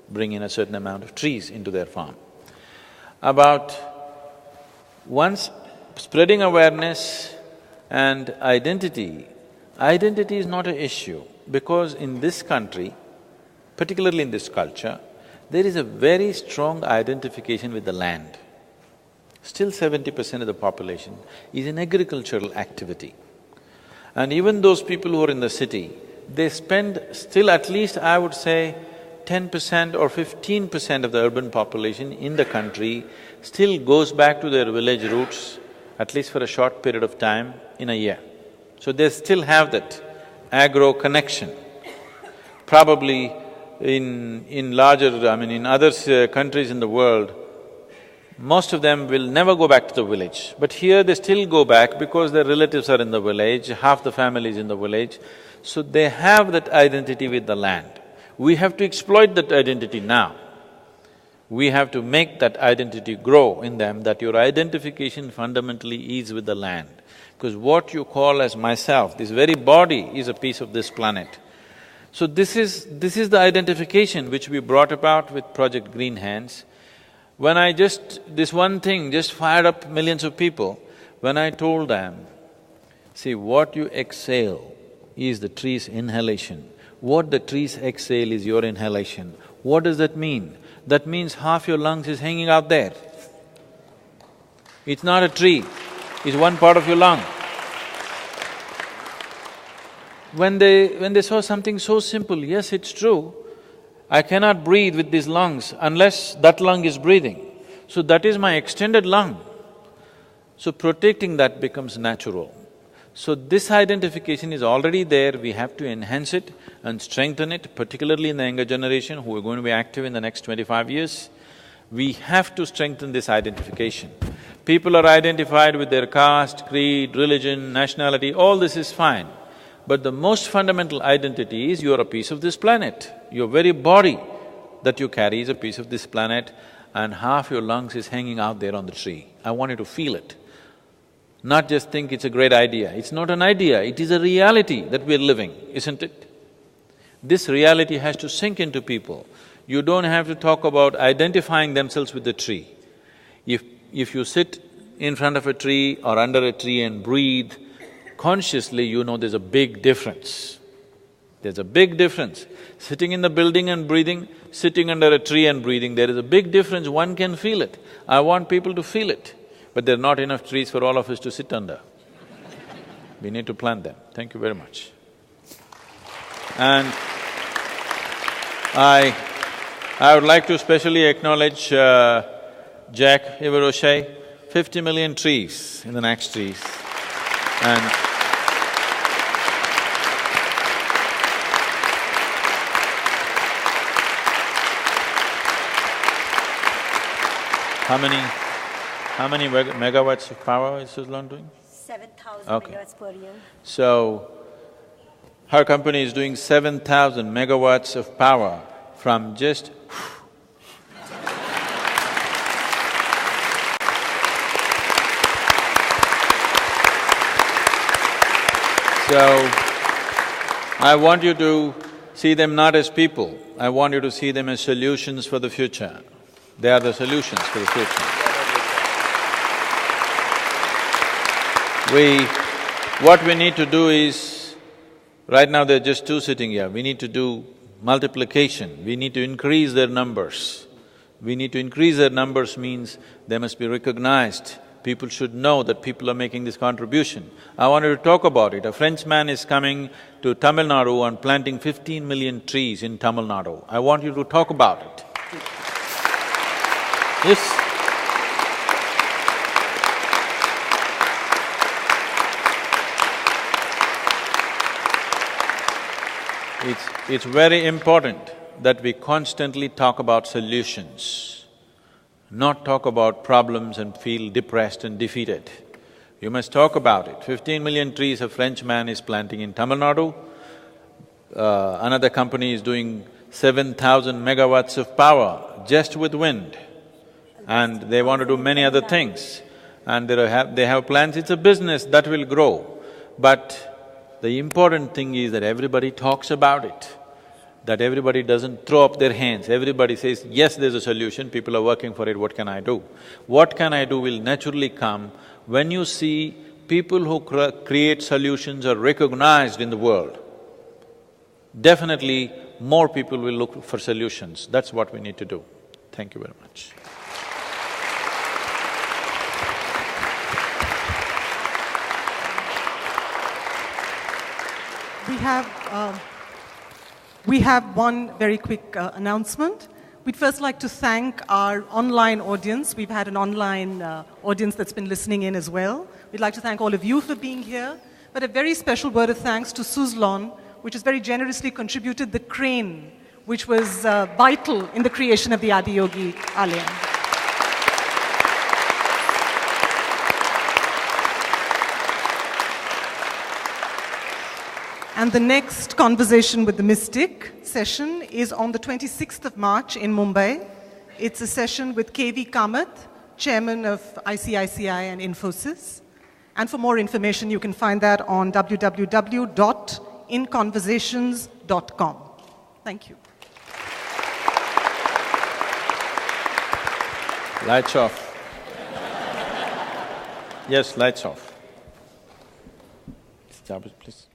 bring in a certain amount of trees into their farm. Once spreading awareness and identity is not an issue, because in this country, particularly in this culture, there is a very strong identification with the land. Still 70% of the population is in agricultural activity. And even those people who are in the city, they spend still at least, I would say, 10% or 15% of the urban population in the country still goes back to their village roots at least for a short period of time in a year. So they still have that agro connection. Probably in larger… I mean, in other countries in the world, most of them will never go back to the village. But here they still go back because their relatives are in the village, half the family is in the village. So they have that identity with the land. We have to exploit that identity now. We have to make that identity grow in them, that your identification fundamentally is with the land. Because what you call as myself, this very body is a piece of this planet. So this is the identification which we brought about with Project Green Hands. When I this one thing just fired up millions of people, when I told them, see, what you exhale is the tree's inhalation. What the trees exhale is your inhalation. What does that mean? That means half your lungs is hanging out there. It's not a tree, it's one part of your lung. When they saw something so simple, yes, it's true, I cannot breathe with these lungs unless that lung is breathing. So that is my extended lung. So protecting that becomes natural. So this identification is already there, we have to enhance it and strengthen it, particularly in the younger generation who are going to be active in the next 25 years. We have to strengthen this identification. People are identified with their caste, creed, religion, nationality, all this is fine. But the most fundamental identity is you're a piece of this planet. Your very body that you carry is a piece of this planet, and half your lungs is hanging out there on the tree. I want you to feel it. Not just think it's a great idea. It's not an idea, it is a reality that we're living, isn't it? This reality has to sink into people. You don't have to talk about identifying themselves with the tree. If you sit in front of a tree or under a tree and breathe consciously, you know there's a big difference. There's a big difference. Sitting in the building and breathing, sitting under a tree and breathing, there is a big difference, one can feel it. I want people to feel it, but there are not enough trees for all of us to sit under. We need to plant them. Thank you very much. And I would like to especially acknowledge Jack Ivaroshe, 50 million trees in the next trees. And how many megawatts of power is Suzlon doing? 7,000 Okay. megawatts per year. So, her company is doing 7,000 megawatts of power from just So, I want you to see them not as people, I want you to see them as solutions for the future. They are the solutions for the future. What we need to do is, right now there are just two sitting here, we need to do multiplication, we need to increase their numbers. We need to increase their numbers means they must be recognized. People should know that people are making this contribution. I wanted to talk about it. A Frenchman is coming to Tamil Nadu and planting 15 million trees in Tamil Nadu. I want you to talk about it. Yes. It's very important that we constantly talk about solutions, not talk about problems and feel depressed and defeated. You must talk about it. 15 million trees a Frenchman is planting in Tamil Nadu. Another company is doing 7,000 megawatts of power just with wind. And they want to do many other things. And they have plans, it's a business that will grow. But the important thing is that everybody talks about it, that everybody doesn't throw up their hands. Everybody says, yes, there's a solution, people are working for it, what can I do? What can I do will naturally come when you see people who create solutions are recognized in the world. Definitely, more people will look for solutions. That's what we need to do. Thank you very much. We have one very quick announcement. We'd first like to thank our online audience. We've had an online audience that's been listening in as well. We'd like to thank all of you for being here, but a very special word of thanks to Suzlon, which has very generously contributed the crane, which was vital in the creation of the Adiyogi Alayam. And the next Conversation with the Mystic session is on the 26th of March in Mumbai. It's a session with K.V. Kamath, chairman of ICICI and Infosys. And for more information, you can find that on www.inconversations.com. Thank you. Lights off. Yes, lights off. Please.